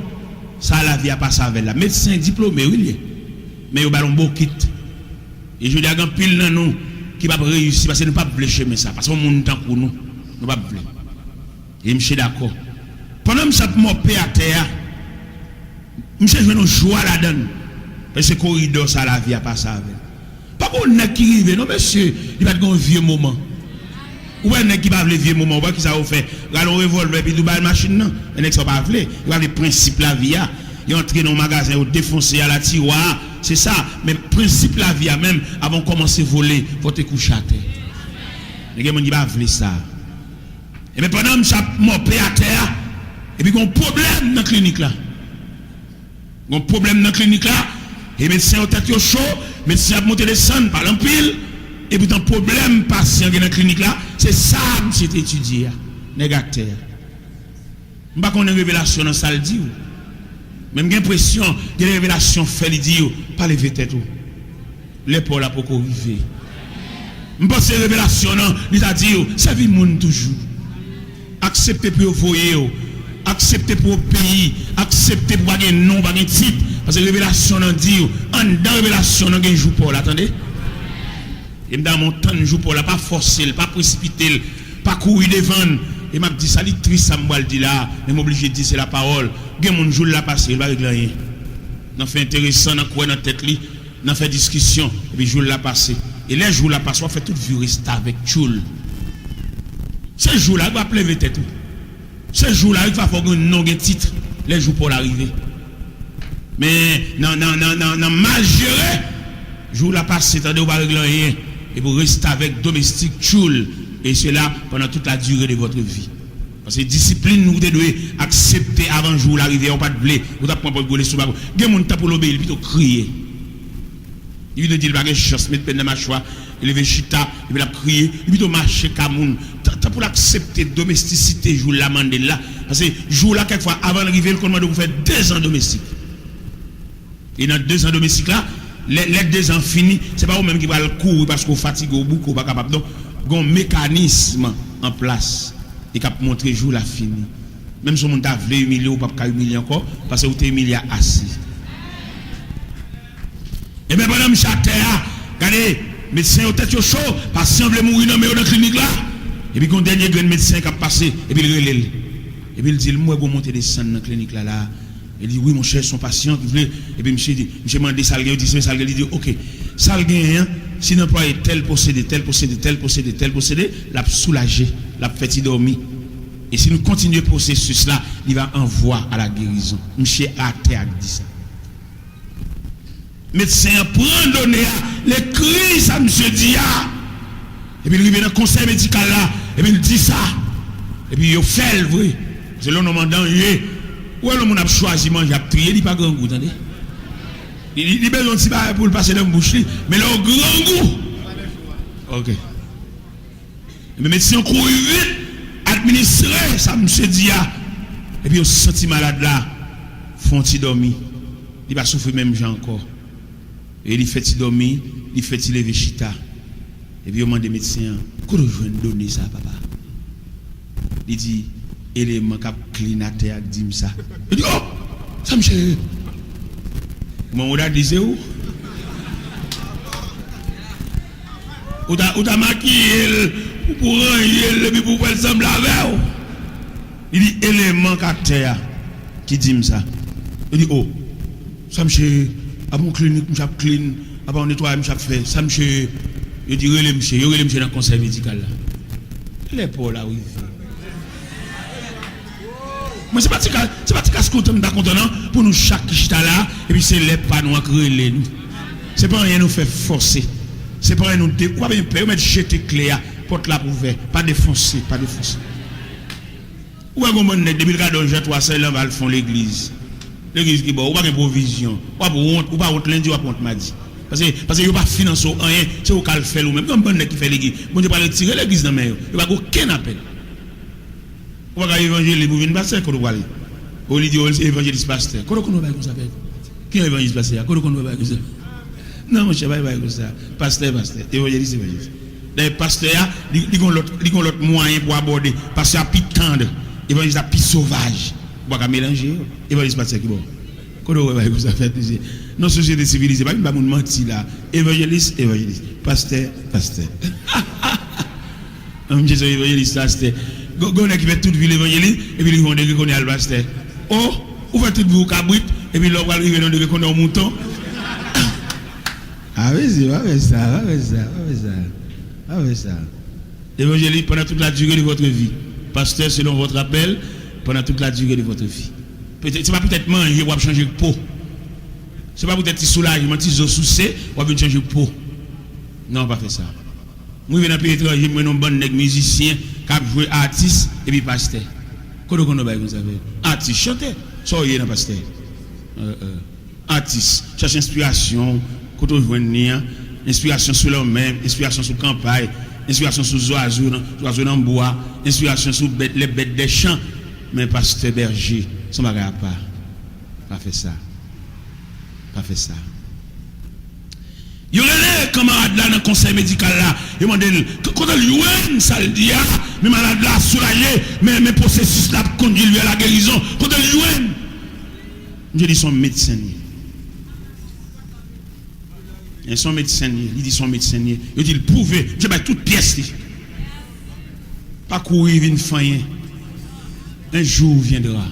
Ça la vie a pas ça avec la médecin diplômé oui mais il ballon bokit. Et je dis à grand pile dans nous qui va réussir parce que nous pas blécher mais ça parce qu'on monte temps pour nous nous pas blé. Et monsieur d'accord. Pendant que ça mopé à terre, monsieur je nous joie là-dedans. C'est corridor ça la vie a pas ça. Pas qu'on n'a qui rive, non monsieur, il va être un vieux moment. Ou un qui va le vieux moment, qui ça vous fait. Galon revolver puis double machine non, un ça pas vle. Il va le principe la vie a. Il entre dans le magasin, il défoncer à la tiroir, c'est ça. Mais principe la vie a même avant de commencer à voler, faut te coucher à terre. Les gens ne pas vle ça. Et bien pendant que je suis à terre, et puis il y a un problème dans la clinique là. Il y a un problème dans la clinique là. Et médecin ont tête chaud, médecin a monté les sangs par l'empile. Et puis un problème patient dans la clinique là, c'est ça que j'ai étudié. Négateur. Je ne sais pas qu'on a une révélation dans ça le dit. Même j'ai l'impression que les révélations fait le dire, pas lever tête. L'épaule a pour arriver. Je pense que les révélations, il a dit, c'est vie monde toujours. Acceptez pour voyer, acceptez pour pays, acceptez pour avoir un nom, pour avoir un titre. Parce que la révélation dit, en dans la révélation, on a un jour pour l'attendez. Et dans mon temps, jour pour la pas forcer, pas précipiter, pas courir devant. Et m'a dit ça, c'est triste, ça me dit là, mais m'obligé de dire c'est la parole. Il y a mon jour là passé, il va régler rien. On fait intéressant, on a quoi dans la tête, on fait discussion, et puis jour là passé. Et les jours là passé, on fait tout vieux reste avec Tchoul. Ces jours-là, il va pleuver tête. Ces jours-là, il va faire un nom de titre. Les jours pour l'arrivée. Mais, non, mal géré. Jour là passé, on va régler rien. Et vous restez avec domestique Tchoul. Et cela pendant toute la durée de votre vie. Parce que discipline, nous devons accepter avant le jour l'arrivée. On n'a pas de blé. On n'a pas de blé sur le bas. Il y a des gens pour l'obéir, il plutôt crier. Il veut dire qu'il va chance, mettre peine de mâchoire, il veut chita, il veut crier, il veut marcher comme un. Pour l'accepter, domesticité, jour la mandé là. Parce que jour là, quelquefois, avant d'arriver, le commande vous faire 2 ans domestique. Et dans 2 ans domestique là, les 2 ans finis, c'est pas vous-même qui va le courir parce qu'on fatigue au bout, qu'on va capable. Donc, il y a un mécanisme en place et qui a montré jour la fini. Même si on t'a voulu humilier ou pas humilier encore, parce que vous t'es humilié assis. Et bien, madame Chatea, regardez, médecin au tête chaud, patient veut mourir dans la clinique là. Et puis, quand dernier grand médecin qui a passé, et puis il relève. Et puis il dit, moi, je monter des sangs dans la clinique là. Il dit, oui, mon cher, son patient qui voulait. Et puis, monsieur dit, monsieur m'a demandé Salgué, il dit, Salgué, il dit, ok, Salgué, si n'emploie tel procédé, l'a soulagé, l'a fait dormir. Et si nous continuons le processus là, il va envoyer à la guérison. Monsieur a terre dit ça. Médecin prend donné les cris, ça monsieur dit. Et puis il vient dans le conseil médical là, et puis il dit ça. Et puis il fait le vrai. C'est là, on demande, où est-ce qu'on a choisi manger, a trié, il n'y a pas grand goût, attendez. Il a besoin de si pour le passer dans la bouche, mais là, au grand goût. Ok. Mais médecin court vite, administrer, ça monsieur dit. Et puis il senti malade là, font-ils dormir. Il va souffrir même gens encore. Et il fait dormir, il fait lever chita. Et puis il demande au médecin, comment je vais donner ça, papa? Il dit, élément qui a clinaté à dire ça. Il dit, oh, ça me chérit. Mon on a dit où? Ou t'as maquillé pour ranger, puis pour faire semble avec. Il dit, élément qui a terre qui dit ça. Il dit, oh, ça me chérit. À mon clinique, je suis clean, à mon nettoyage, je suis fait. Ça me chérit. Il dit, relève monsieur, dans le conseil médical là. Les pauvres là, oui. Mais c'est pas si casse compte pour nous chaque chita là, et puis c'est les pas nous créer nous. C'est pas rien nous faire forcer. C'est pas rien nous quoi bien peur mettre jeter clé porte là pour ouvert, pas défoncer. Ou est gon monde depuis le cadre Jean 300 là va le fond l'église. L'église qui bon, ou pas de provision, ou pas honte lundi ou pas honte mardi. Parce que yo pas financer rien, c'est au cal faire ou même comme bon qui fait l'église. Bon Dieu pas retirer l'église dans mer. Il va aucun appel. On va évangéliser pour venir passer quand on va aller. On dit évangéliste pasteur. Comment on va comme ça? Qui est évangéliste pasteur? Comment on va comme ça? Non, mon cher, pas comme ça. Pasteur, évangéliste. Les pasteurs, ils ont l'autre moyen pour aborder. Pasteur a plus tendre, évangéliste a plus sauvage. On va mélanger. Évangéliste pasteur qui bon. Comment on va comme ça? Nos sociétés civilisées, pas nous mentir là. Évangéliste. Pasteur. Jésus évangéliste pasteur. Gon qui fait toute ville évangéliste et puis ils vont dire qu'on est al pasteur. Oh, ou fait toute vous cabrit et puis là on va arriver dans dire qu'on est un mouton. L'évangile pendant toute la durée de votre vie. Pasteur, selon votre appel, pendant toute la durée de votre vie. C'est pas peut-être manger ou changer de peau. C'est pas peut-être soulagement, si vous souciez, ou changer de peau. Non, pas fait ça. Moi, je viens dans le pays étranger, je suis un bon musicien qui a joué artiste et puis pasteur. Quand on a vous savez, artiste, chanter, soyez dans pasteur. Artiste, cherche inspiration, quand on joue inspiration sur l'homme-même, inspiration sur la campagne, inspiration sur les oiseaux dans le bois, inspiration sur les bêtes des champs. Mais pasteur berger, ça ne va pas faire ça. Pas faire ça. Il y a des camarades là dans le conseil médical là, ils m'ont dit, quand il ça le dit, mais malade là soulagé, mais processus là conduit lui à la guérison. Quand il je dis son médecin. Et son médecin, il dit son médecin, il dit prouver, je vais toute pièce. Pas courir, vine faillir. Un jour viendra.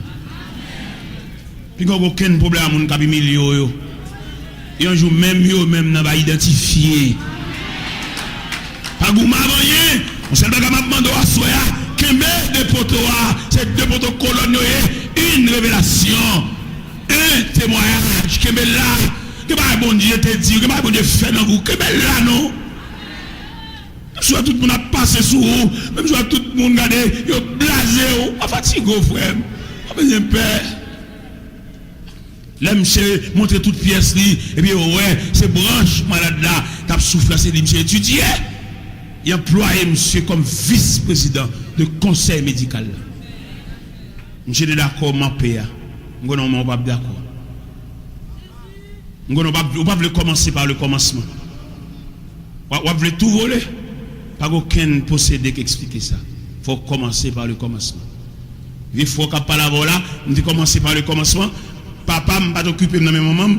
Puis il n'y a aucun problème à mon cabinet milieu. Et un jour même n'a pas identifié. Pas goût rien. On sait pas comment demander à soi qu'un des poteaux, c'est deux poteaux colonnes, une révélation, un témoignage, que là, que pas bon Dieu te dit, que pas bon Dieu fait dans vous, que là non. Soit tout le monde a passé sous vous, même soit tout le monde regarde, il a blasé, on fatigue frère, on a besoin de paix. Là, monsieur, montre toute pièce, et puis, ouais, c'est branche malade là, t'as soufflé, c'est dit, monsieur étudié. Il a employé monsieur comme vice-président de conseil médical. Monsieur est d'accord, mon père. Je ne suis pas d'accord. On ne pas commencer par le commencement. On veut tout voler. Pas aucun possédé qui explique ça. Il faut commencer par le commencement. Il faut qu'on parle là, on dit commencer par le commencement. Papa m'a pas occupé dans mes moments.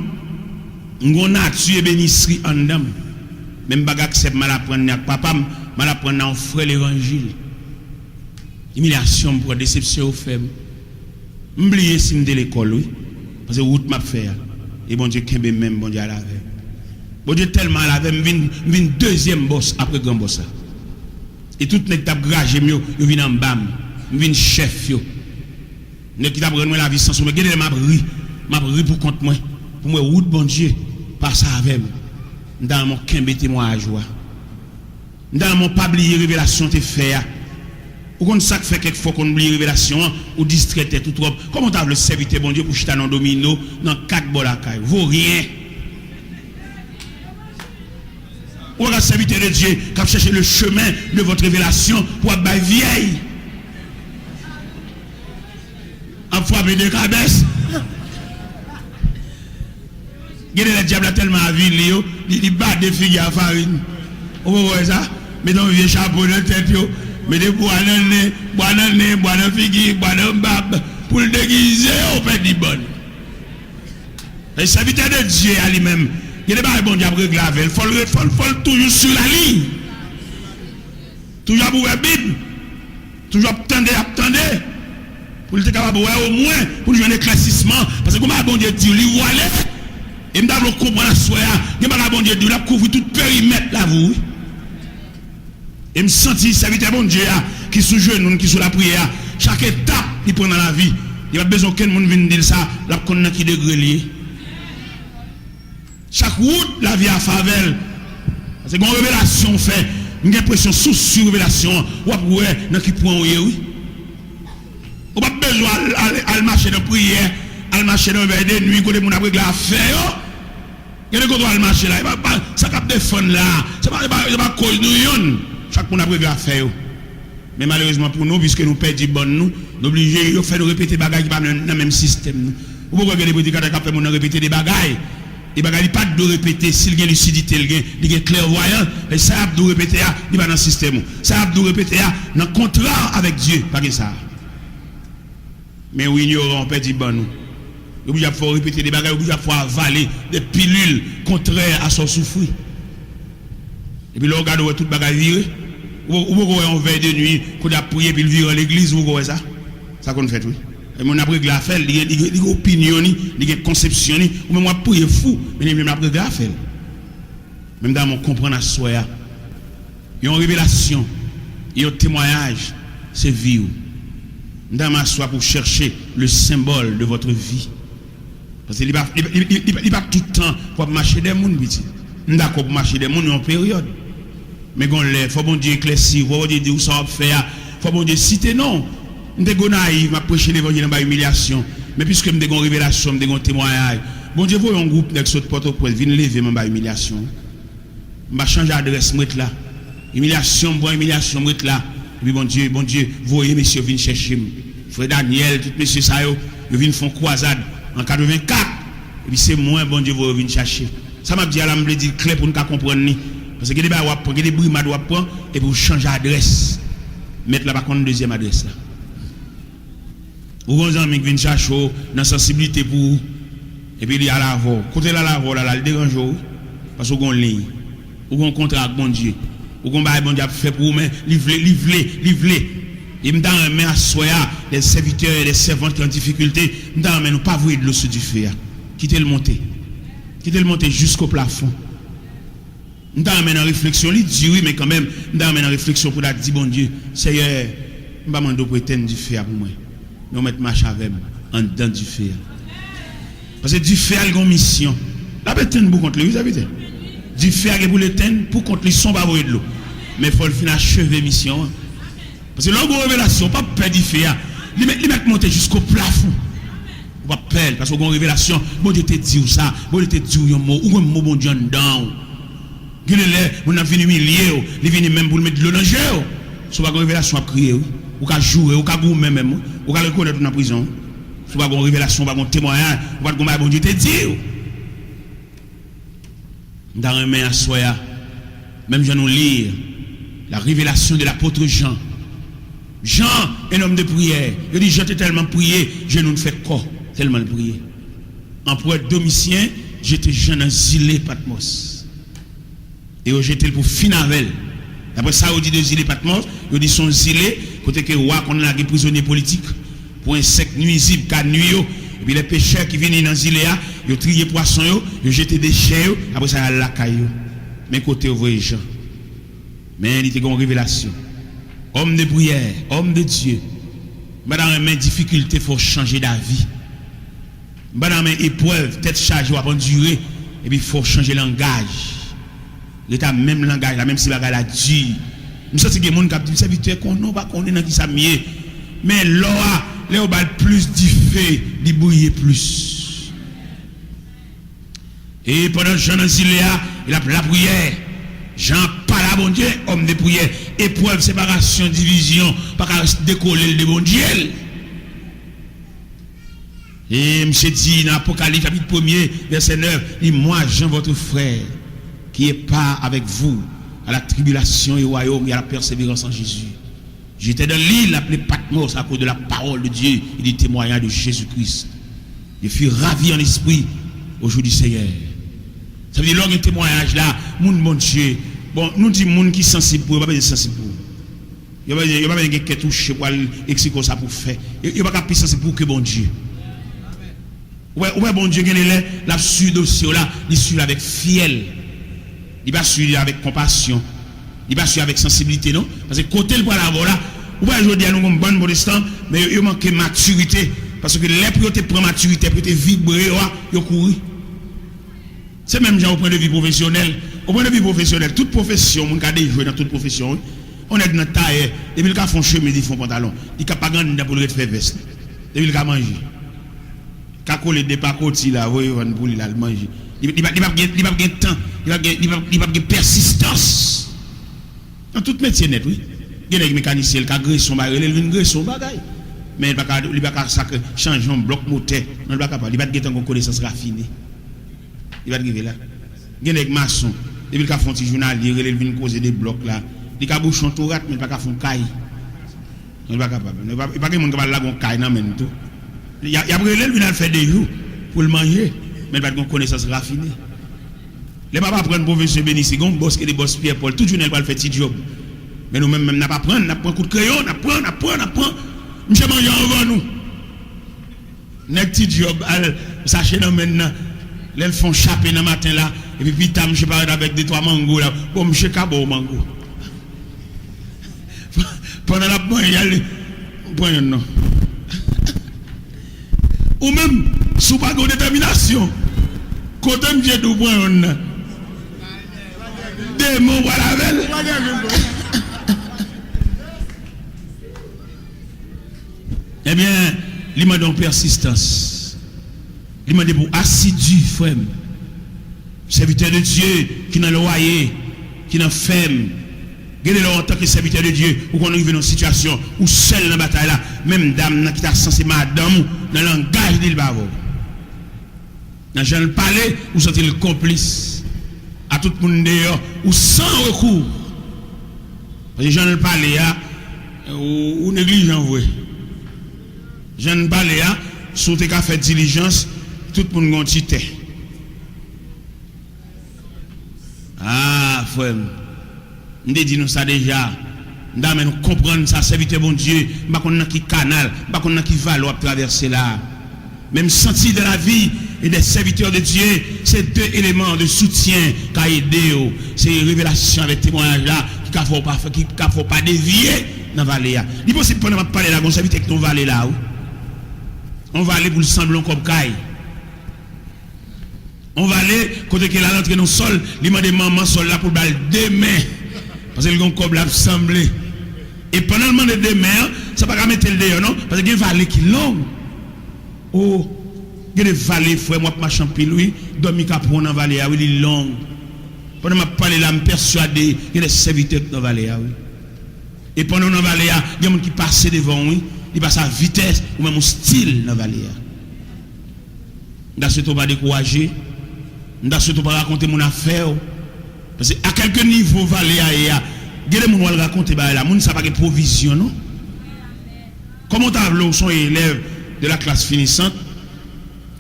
On a tué bénisserie en dame. Même pas accepte mal apprendre avec papa, mal apprendre en frère l'évangile. Humiliation pour déception aux femmes. M'oublier si m'de l'école oui parce que route m'a fait. Et bon Dieu kembe même bon Dieu à la veille. Bon Dieu tellement à la veille, m'vin deuxième boss après grand boss. Et tout nèg t'a gragé mieux, yo vinn en bam, m'vin chef yo. Nèg qui t'a prendre la vie sans soumet, gade m'a ri pour compte moi. Pour moi route bon Dieu passe avec moi. Dans mon kembe témoin à joie. Dans mon pas oublier révélation te fait. Ou qu'on ça fait quelquefois qu'on oublie révélation ou distrait tout trop. Comment t'as le serviteur bon Dieu pour chita dans domino dans 4 bol à caille. Vaut rien. Ou un serviteur de Dieu qui a cherché le chemin de votre révélation pour être vieille. En fois de cabesse. Le diable a tellement à ville, il bat des filles à farine. Vous voyez ça? Mettez un vieux chapeau dans la tête, mettez bois dans le nez, bois dans le figue, bois dans le bab, pour le déguiser, on fait du bon. Le serviteur de Dieu à lui-même, il n'est pas bon diable réglavé, il faut toujours sur la ligne. Toujours pour la Bible, toujours attendre. Pour être capable au moins, pour lui un éclaircissement, parce que comme bon Dieu dit, lui voilà. Et je vais comprendre la soirée, je vais bon Dieu, la couvrir tout périmètre là, vous. Et je sens que serviteur bon Dieu qui sous genou, qui sous la prière, chaque étape qu'il prend dans la vie, il n'y a pas besoin qu'un monde vienne dire ça, la connaît qui degré lié. Chaque route, la vie à favelle. C'est une révélation fait, une impression sous révélation, ou après, dans qui point oui. On n'a pas besoin de marcher de prière, de marcher de veille de nuit, quand on a réglé l'affaire. Il y a des gens qui marcher là, ça cap défendre là, c'est pas cause nous. Chaque monde a réglé l'affaire. Mais malheureusement pour nous, puisque nous perdons bon nous, nous obligés de faire répéter des bagages qui sont dans le même système. Vous pouvez regarder les prédicateurs qui font répéter des bagages. Les bagages pas de répéter, s'il y a lucidité, il y a clairvoyant, et ça a de répéter, il va dans le système. Ça a de répéter, dans le contrat avec Dieu, pas que ça. Mais oui, ignorant, on perd bon nous. Il y a faut répéter des bagages, il y a faut avaler des pilules contraires à son souffrir. Et puis là, on regarde tout le bagage viré. Ou on veille de nuit, qu'on a prié, puis il vire à l'église, vous voyez ça? Ça qu'on fait, oui. Et mon après la fait, il y a des opinions, il y a des conceptions, ou même moi prier fou, mais il y a après la fait. Même dans mon comprendre à soi, il y a une révélation, il y a un témoignage, c'est vie. Dans ma soi pour chercher le symbole de votre vie. Parce qu'il n'y a pas tout le temps pour marcher des gens. D'accord pour marcher des gens en période. Mais il faut bon Dieu éclaircir, il faut bon Dieu dire où ça va faire, il faut bon Dieu citer non. Je suis naïf, je prêche l'évangile dans humiliation. Mais puisque je suis une révélation, je suis un témoignage, bon Dieu, vous un groupe qui est porte-au-prince, viens lever ma humiliation. Je vais changer d'adresse, je là. Humiliation, bon humiliation, je là. Et puis bon Dieu, vous voyez, messieurs, viennent chercher. Frère Daniel, tous messieurs, ça, ils viennent faire croisade en 84. Et puis c'est moi, bon Dieu, vous venez chercher. Ça m'a dit, à la me dit clair pour nous comprendre. Parce que il y a des brimades à prendre et pour changer d'adresse. Mettre là par contre une deuxième adresse là. Ou vous avez viennent chercher dans la sensibilité pour vous. Et puis il y a la voix. Côté la voix là, le dérange parce que vous avez une ligne. Ou vous avez un contrat avec bon Dieu. Ou vous avez un bon Dieu fait pour vous, mais livrer. Et me dans main à soi, les serviteurs et les servantes qui ont difficulté, me dans main nous pas voir de l'eau sur du feu. Quittez le monter. Quittez le monter jusqu'au plafond. Nous avons une réflexion, il dit oui, mais quand même, nous avons une réflexion pour dire, bon Dieu, Seigneur, je ne vais pas pour éteindre du feu pour moi. Nous mettons marche avec moi, en dedans du feu. Parce que du feu a une mission. La bête pour contre lui, vous avez dit. Du feu a pour l'éteindre, pour contre lui, son pas de l'eau. Mais il faut le finir achever mission. Parce que l'angle révélation, pas perdre du feu. Il met monter jusqu'au plafond. On va perdre, parce que l'angle révélation, bon Dieu te dit ça, bon Dieu te dit un mot, ou un mot bon Dieu en dedans. On a venu humilier, il vient même pour le mettre de l'eau dans le jeu. Si vous avez une révélation à crier, ou à jouer, ou à goumer même, ou à reconnaître dans la prison. Si vous avez une révélation, vous avez un témoignage, vous avez un bon Dieu te dit. Dans un main à soi, même je nous lire la révélation de l'apôtre Jean. Jean, un homme de prière, il dit, j'ai tellement prié, je ne fais quoi, tellement prié. Empereur Domitien, j'étais jeune en Zilé Patmos. Et j'étais pour Finavel. Après ça, on dit de Zilé Patmos, on dit son Zilé, côté que roi qu'on a des prisonniers politiques, pour insectes nuisibles, car nuit, et puis les pêcheurs qui viennent dans Zilé, ils ont trié poisson, ils ont jeté des déchets, après ça, ils ont la caillou. Mais côté, vous voyez Jean. Mais il était une révélation. Homme de prière, homme de Dieu. Madame, une difficulté, il faut changer d'avis. Madame, épreuve, tête chargée, on va endurer, et puis il faut changer de langage. Il a même langage, la même si la dit. Je sais que les gens qui disent serviteur qu'on n'a pas qu'on est dans qui ça mieux. Mais là, les bal plus diffé, il bouille plus. Et pendant Jean Aziléa, il a la prière. Jean parle bon Dieu, homme de prière, épreuve, séparation, division, pas qu'à décoller le bon Dieu. Et M. dit dans Apocalypse chapitre 1er, verset 9, il dit moi, Jean, votre frère, qui est pas avec vous à la tribulation et au royaume et à la persévérance en Jésus. J'étais dans l'île appelée Patmos à cause de la parole de Dieu et du témoignage de Jésus-Christ. Je fus ravi en esprit au jour du Seigneur. Ça veut dire que le témoignage là, mon Dieu, bon, nous disons monde qui sensible pour, il n'y a pas de sensible pour. Il n'y a pas de qui touche pour expliquer ça pour faire. Il n'y a pas de sensible pour que bon Dieu. Ouais, bon Dieu, la suite dossier là, il suit avec fiel. Il va suivre avec compassion. Il va suivre avec sensibilité, non? Parce que côté le poil là, ou pas aujourd'hui à nous comme bon protestant, mais il manque maturité. Parce que les priorités prennent maturité, pour te vibrer, ils courent. C'est même genre au point de vue professionnel. Au point de vue professionnel, toute profession, mon cas de jouer dans toute profession, on est dans la taille, et puis ils font chemin, ils font pantalon. Ils ne pas gagner pour le faire veste. Et puis ils manger. Quand on les dépasse, là, vous voyez, pour le manger. Il n'y a pas de temps, il n'y a pas de persistance. Dans tout métier net, oui. Il y a des mécaniciens qui agressent son bagage, il vient agresser son bagage. Mais il n'y a pas de changer un bloc moteur. Il n'y a pas de connaissance raffinée. Il va arriver là. Il y a des maçons, depuis qu'ils font des journal, ils viennent causer des blocs là. Ils ont bouché un tourate, mais ils ne font pas de caille. Ils ne sont pas capables. Il n'y a pas de monde qui va faire caille dans même tout. Il y a des gens qui faire des jours pour le manger, mais il n'y a pas de connaissance raffinée. Les papas prennent professeur Bénissi, ils boss et des boss Pierre Paul, tout le monde va faire petit job. Mais nous-mêmes, nous pas prendre, nous prenons un coup de crayon, nous prenons. Nous sommes avant nous. Notre petit job, sachez nous maintenant, ils font chaper dans le matin là, et puis putain, je parle avec des trois mangos là, bon, je cabo mango. Pendant la pointe, il y a le point non. Ou même, sous pas de détermination, quand on me dit de point non. Des mots, voilà, eh bien, il m'a donné persistance. Il m'a dit pour assidu, frère. Serviteur de Dieu qui n'a le loyer, qui n'a ferme. Regardez-le en tant que serviteur de Dieu, ou qu'on arrive dans une situation où seul dans la bataille là, même dame qui t'a censé madame, dans le langage d'il bavo. Dans le palais, vous sentez le complice. À tout le monde dehors, ou sans recours. Parce que j'en ai parlé, ou négligent, oui. J'en ai parlé, si vous avez fait diligence, tout le monde a tité. Ah, frère, nous disons ça déjà. Nous comprenons ça, serviteur bon Dieu. Nous ne savons pas quel canal, nous ne savons pas quel valoir traverser là. Même senti de la vie et des serviteurs de Dieu, c'est deux éléments de soutien qui ont aidé. C'est révélation avec témoignage là qui ne faut pas dévier dans la vallée. Il est possible qu'on ne pas parler là, on s'invite avec nos vallées là. On va aller pour le semblant comme caille. On va aller, côté qu'il a rentré dans le sol, il m'a demandé maman sol là pour le demain. Parce que le comme l'a semblé. Et pendant le moment de demain, ça ne va pas mettre le dehors, non? Parce qu'il y a une vallée qui est longue. Oh, il y a des vallées, frère, moi, ma champi, lui, dormi qu'à prendre dans la vallée, oui, il est long. Pendant que je parle là, je me persuadé qu'il y a des serviteurs dans la vallée, oui. Et pendant dans la vallée, il y a des gens qui passent devant, oui, ils passent à vitesse ou même au style dans la vallée. Dans ce temps, pas décourager, dans ce temps, pas raconter mon affaire. Parce qu'à quelques niveaux, vallée, il y a des gens qui vont raconter, là, les gens ne savent pas de provision, non? Comment tableau sont élèves de la classe finissante,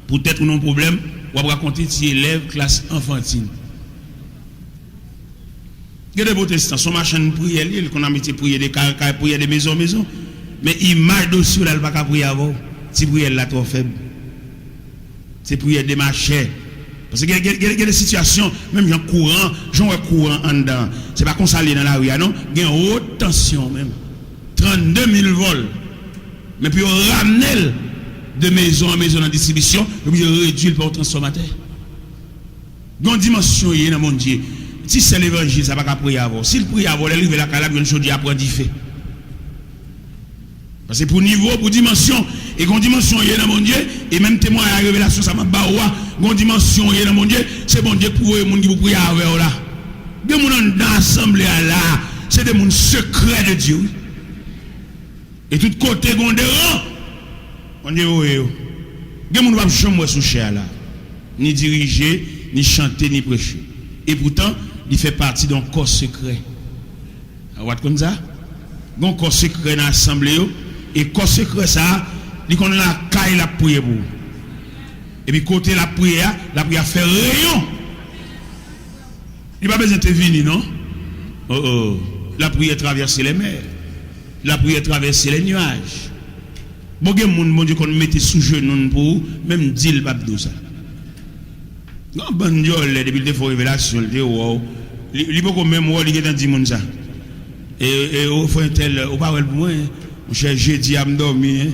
peut-être ou non problème, on va raconter si élève classe enfantine. Il y a des protestants, son machin de prière, qu'on a mis prier des caractères, prier des maisons, mais image dessus, là, elle ne va pas prier avant. Si prière là trop faible. C'est prier des marchés. Parce qu'il y a des situations, même gens courant en dedans. Ce n'est pas qu'on s'allie dans la rue, non? Il y a une haute tension même. 32 000 vols. Mais puis on ramène de maison en maison en distribution, et puis on réduit le transformateur. Il y a une dimension dans mon Dieu. Si c'est l'évangile, ça ne va pas prier avant. Si le prier avant, il arrive à la calabre, il y a une chose à prendre du fait. Parce que pour niveau, pour dimension, et qu'on dimension est dans mon Dieu, et même témoin à la révélation, ça m'a baoua, qu'on dimension est dans mon Dieu, c'est bon Dieu pour eux, qui vous prier avec là. Des gens dans l'assemblée là, c'est des gens secrets de Dieu. Et tout côté, on dit, on dit, oui, des gens ne peuvent jamais sous chair là, ni diriger, ni chanter, ni prêcher. Et pourtant, il fait partie d'un corps secret. Vous voyez comme ça? Un corps secret dans l'assemblée. Et corps secret ça, il connaît la caille la prière pour. Et puis côté la prière fait rayon. Il n'y a pas besoin de venir, non? Oh. La prière traverse les mers. La prière traverse les nuages. Bon Dieu qu'on mette sous genou pour même dire le pape de ça. Non, bon Dieu, depuis le défaut révélation, il dit wow. Il peut quand même il est dans 10 monde ça. Et au fond tel au parole pour moi, mon cher jeudi à me dormir.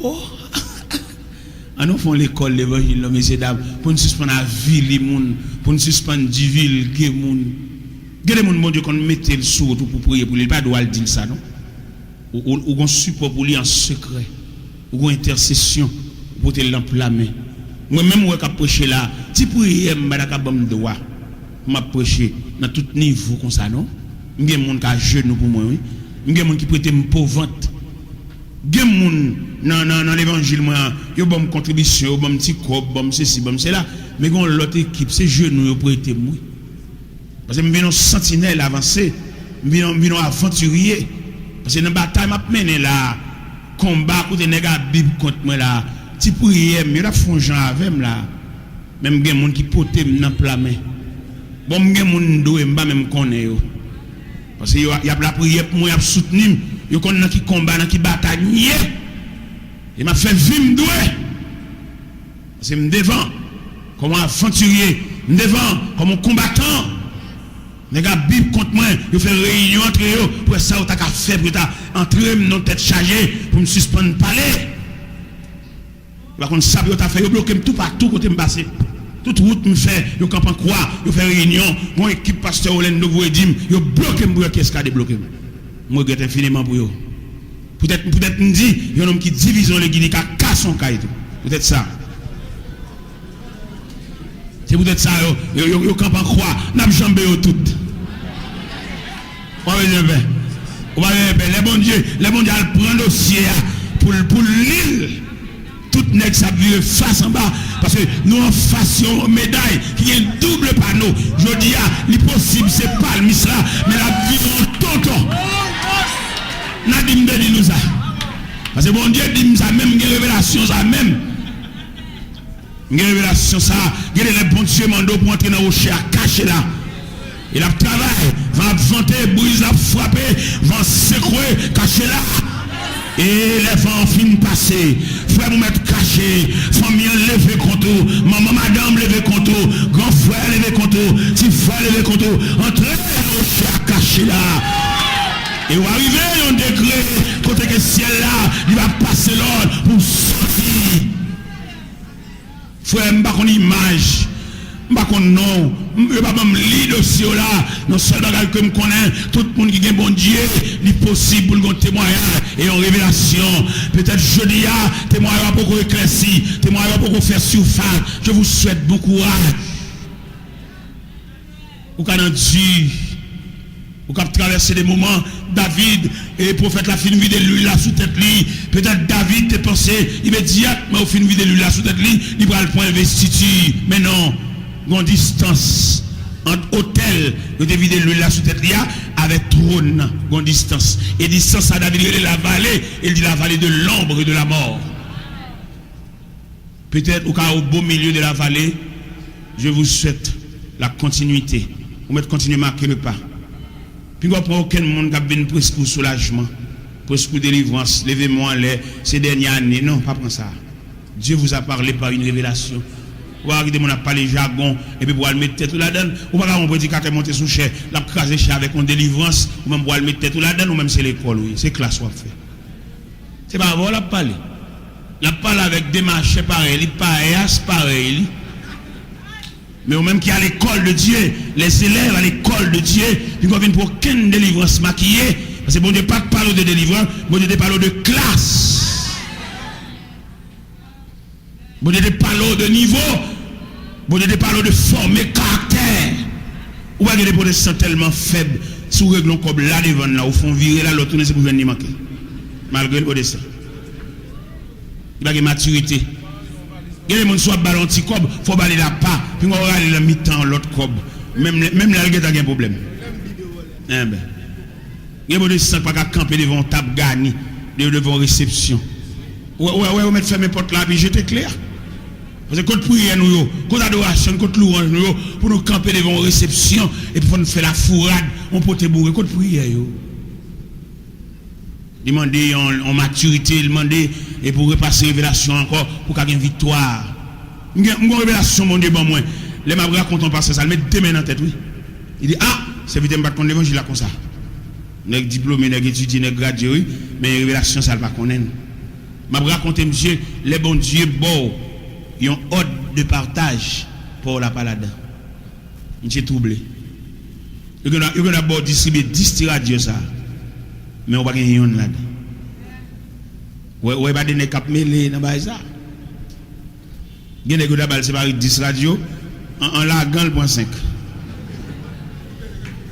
Oh. On nous font l'école l'évangile messieurs dames pour nous suspendre la vie les monde, pour nous suspendre du vil les monde. Gardez mon Dieu qu'on mette le sous pour prier pour lui pas doit dire ça non. Ou on support pour lui en secret. Ou intercession pour te l'emplamer. Moi-même, je vais prêcher là. Si prière, je vais droit. Je vais prêcher dans tout niveau comme ça, non? Il y a des gens qui ont genoux pour moi. Il y a des gens qui prêtent une pauvre vente. Il y a des gens dans l'évangile, ils ont une contribution, ils ont un petit corps, ils ont ceci, ils ont cela. Mais quand l'autre équipe, c'est genoux qui prêtent moi. Parce que je viens sentinelle avancé, je viens aventurier. Parce que dans la bataille, je mène là, combat contre les gars, Bible contre moi là. Si prière, mais là, font gens avec là. Même des gens qui potent dans le plat. Bon, des gens qui ne même connaître. Parce qu'il y a la prière pour moi, il y a soutenir. Il y a des gens qui combattent, qui bataillent. Il m'a fait vivre doué. Parce que je me devant. Comment aventurier, devant comme un combattant. Les gars, Bible contre moi, ils font réunion entre eux pour ça, vous avez fait pour entrer dans tête chargée pour me suspendre parler. Par contre, ça, vous avez fait, vous bloquez tout partout côté me passer. Toute route me fait, vous campez quoi, vous faites réunion, mon équipe pasteur Olen de vous dit, vous bloquez me pour qu'est-ce qu'il a débloqué. Moi, je regrette infiniment pour vous. Peut-être me dit, il y a un homme qui divise l'église, qui casse son caille. Peut-être ça. C'est peut-être ça, vous campez quoi, n'a pas jambé toutes. Les bons dieux, prennent le dossier pour l'île. Tout nègre ça vire face en bas. Parce que nous en fassions médaille qui est un double panneau. Je dis, l'impossible, c'est pas le misra, mais la vie en tonton. Nadim de nous ça. Parce que bon Dieu dit ça même, une révélation ça même. Une révélation ça, il y a les bons dieux mando pour entrer dans le rocher à cacher là. Il a travaillé, va vanter, brise, va frapper, va secouer, cacher là. Et les vents finissent passer. Frère, vous mettre caché. Famille, lever contre vous. Maman, madame, lever contre vous. Grand frère, lever contre vous. Petit frère, lever contre vous. Entrez au chien caché là. Et vous arrivez à un degré, côté que le ciel là, il va passer l'ordre pour sortir. Frère, je ne sais pas image. Je ne sais pas non. Je ne sais pas lire le dossier là. Non seulement que je connais, tout le monde qui a bon Dieu, il est possible pour le témoignage et en révélation. Peut-être jeudi, témoignage va beaucoup éclairci, témoignage va beaucoup faire surface. Je vous souhaite bon courage. Vous avez Dieu. Vous avez traversé des moments, David et le prophète la fin de l'huile là sous tête lui. Peut-être David t'a pensé immédiatement au fin de l'huile là sous tête lui, il va le point investiture. Mais non, une distance entre hôtel, le David et l'huile là sous tête là, avec trône, une distance. Et distance à David, il est la vallée, il dit la vallée de l'ombre et de la mort. Peut-être au beau milieu de la vallée, je vous souhaite la continuité. Vous mettez continuer à marquer le pas. Puis on prend aucun monde qui a besoin presque pour soulagement, presque pour délivrance. Levez-moi ces dernières années. Non, pas pour ça. Dieu vous a parlé par une révélation. Vous avez mon parlé jargon et puis vous allez mettre tête là-dedans. Ou pas un prédicateur monter sous chair, la craser chair avec une délivrance, ou même vous allez mettre tête là-dedans, ou même c'est l'école, oui. C'est classe qu'on fait. C'est pas vous la parler. La parle avec des marchés pareils, pareil. Mais au même qui à l'école de Dieu, les élèves à l'école de Dieu, ils ne viennent pour aucune délivrance maquillée. Parce que bon Dieu pas parler de délivrance, bon Dieu parle de classe. Bon Dieu parle de niveau, bon Dieu parle de forme et caractère. Ou pas que les protestants tellement faibles, sous règle comme là devant là, au fond virer là, l'autre c'est pour venir manquer. Malgré le protestant. Il n'y a pas de maturité. Il y a des gens qui sont ballon petit cob, il faut balayer la pas, puis on va aller la mi-temps l'autre cob. Même là, il y a un problème. Il y a des gens qui ne sont pas camper devant une table garnie, devant une réception. Ouais, on met fermer porte là, puis j'étais clair. Parce que quand prière nous, quand adoration, quand louange nous, pour nous camper devant une réception, et puis pour nous faire la fourrade, on peut te bourrer, quand prière. Demander en maturité, demander et pour repasser révélation encore pour qu'il y ait une victoire. Une révélation, mon Dieu, bon moi. Les m'a racontent passer ça, le met deux mains dans la tête, oui. Il dit, c'est vite me battre contre l'évangile là comme ça. Nèg diplômé, nèg étudié, nèg gradué, oui, mais révélation ça le pas connaître. M'a raconté monsieur, les bons dieux bon, ils ont ordre de partage pour la palade. J'ai troublé. Ils ont d'abord distribué 10 radios ça. Mais on va gagner une là. Ouais, pas donner cap mêlé dans ça. Gagner d'abord c'est pas 10 radios en la gan le point 5.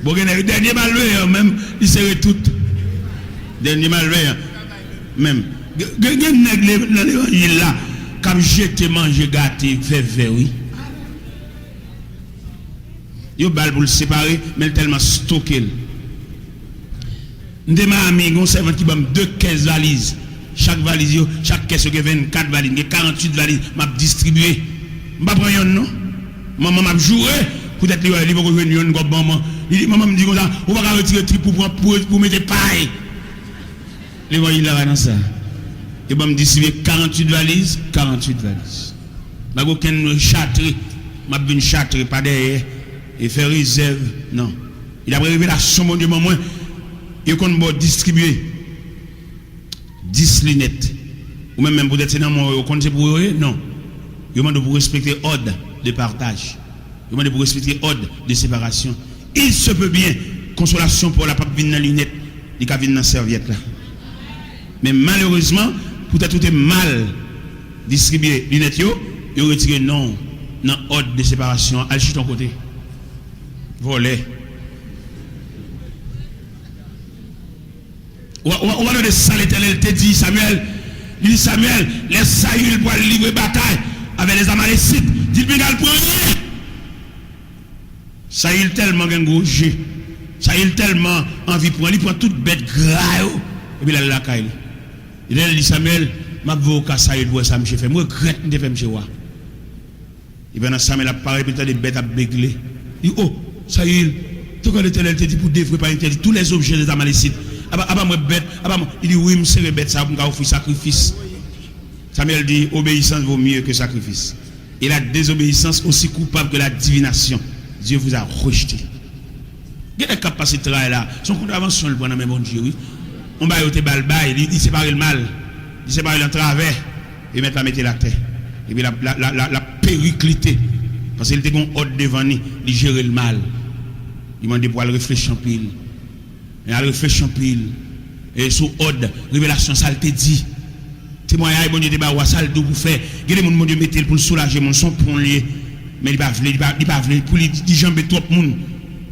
Bon gagner dernier malheur même il serait tout. Dernier malheur même. Gagner nèg dans l'évangile là comme jeter manger gâté fait oui. Yo bal pour le séparer mais tellement stocké. Nous avons un ami, un servant qui m'a 2 caisses valises. Chaque valise, chaque caisse, il y a 24 valises, il y a 48 valises, m'a distribué. Je ne vais pas prendre non. Maman m'a joué, peut-être qu'il va revenir une maman. Maman me dit comme ça, on va retirer le trip pour mettre paille. Les voyez là dans ça. Et je me distribuer 48 valises, 48 valises. Je n'ai aucun château, m'a venu châtrer pas derrière et faire réserve. Non. Il a pris révélation, mon Dieu, moi, et qu'on va distribuer 10 lunettes. Ou même peut-être c'est dans mon compte pour eux. Non. Il demande pour respecter l'ordre de partage. Il demande pour respecter l'ordre de séparation. Il se peut bien, consolation pour la pape venir dans la lunette, il va venir dans la serviette là. Mais malheureusement, peut-être tout est mal distribué lunettes, il retire non, dans l'ordre de séparation, à ton côté. Voler. On va donner ça, l'Éternel te dit, Samuel, il dit Samuel, laisse Saül pour livrer bataille avec les Amalécites. Dit bien le premier. Saül tellement un gros jeu. Saül tellement envie pour il prend toute bête grave. Et puis là, il a la il a dit Samuel, ma voix Saül pour ça, monsieur fait. Moi, regrette de faire monsieur wa. Et bien, Samuel a parlé, puis des bêtes à bégler. Il dit, oh, Saül, tout quand l'Éternel te dit pour dévouer par interdit tous les objets des Amalécites. Moi bête, il dit oui, monsieur c'est bête ça pour offrir sacrifice. Samuel dit obéissance vaut mieux que sacrifice. Et la désobéissance aussi coupable que la divination. Dieu vous a rejeté. Il y a des capacités là, son contravention le bon bon Dieu oui. On va yoter balbaille, il sépare le mal, il sépare le travers et mettre la terre. Et puis la périclité parce qu'il était un ordre devant lui, il gérait le mal. Il m'a dit pour aller réfléchir en pile. Et elle réfléchit en pile. Et sous ordre, révélation, ça te dit. Témoignage, bon Dieu, ça le pour faire. Il y a des gens qui mettent pour soulager mon son pour lui. Mais il ne va pas pour lui dire jambe trop de monde.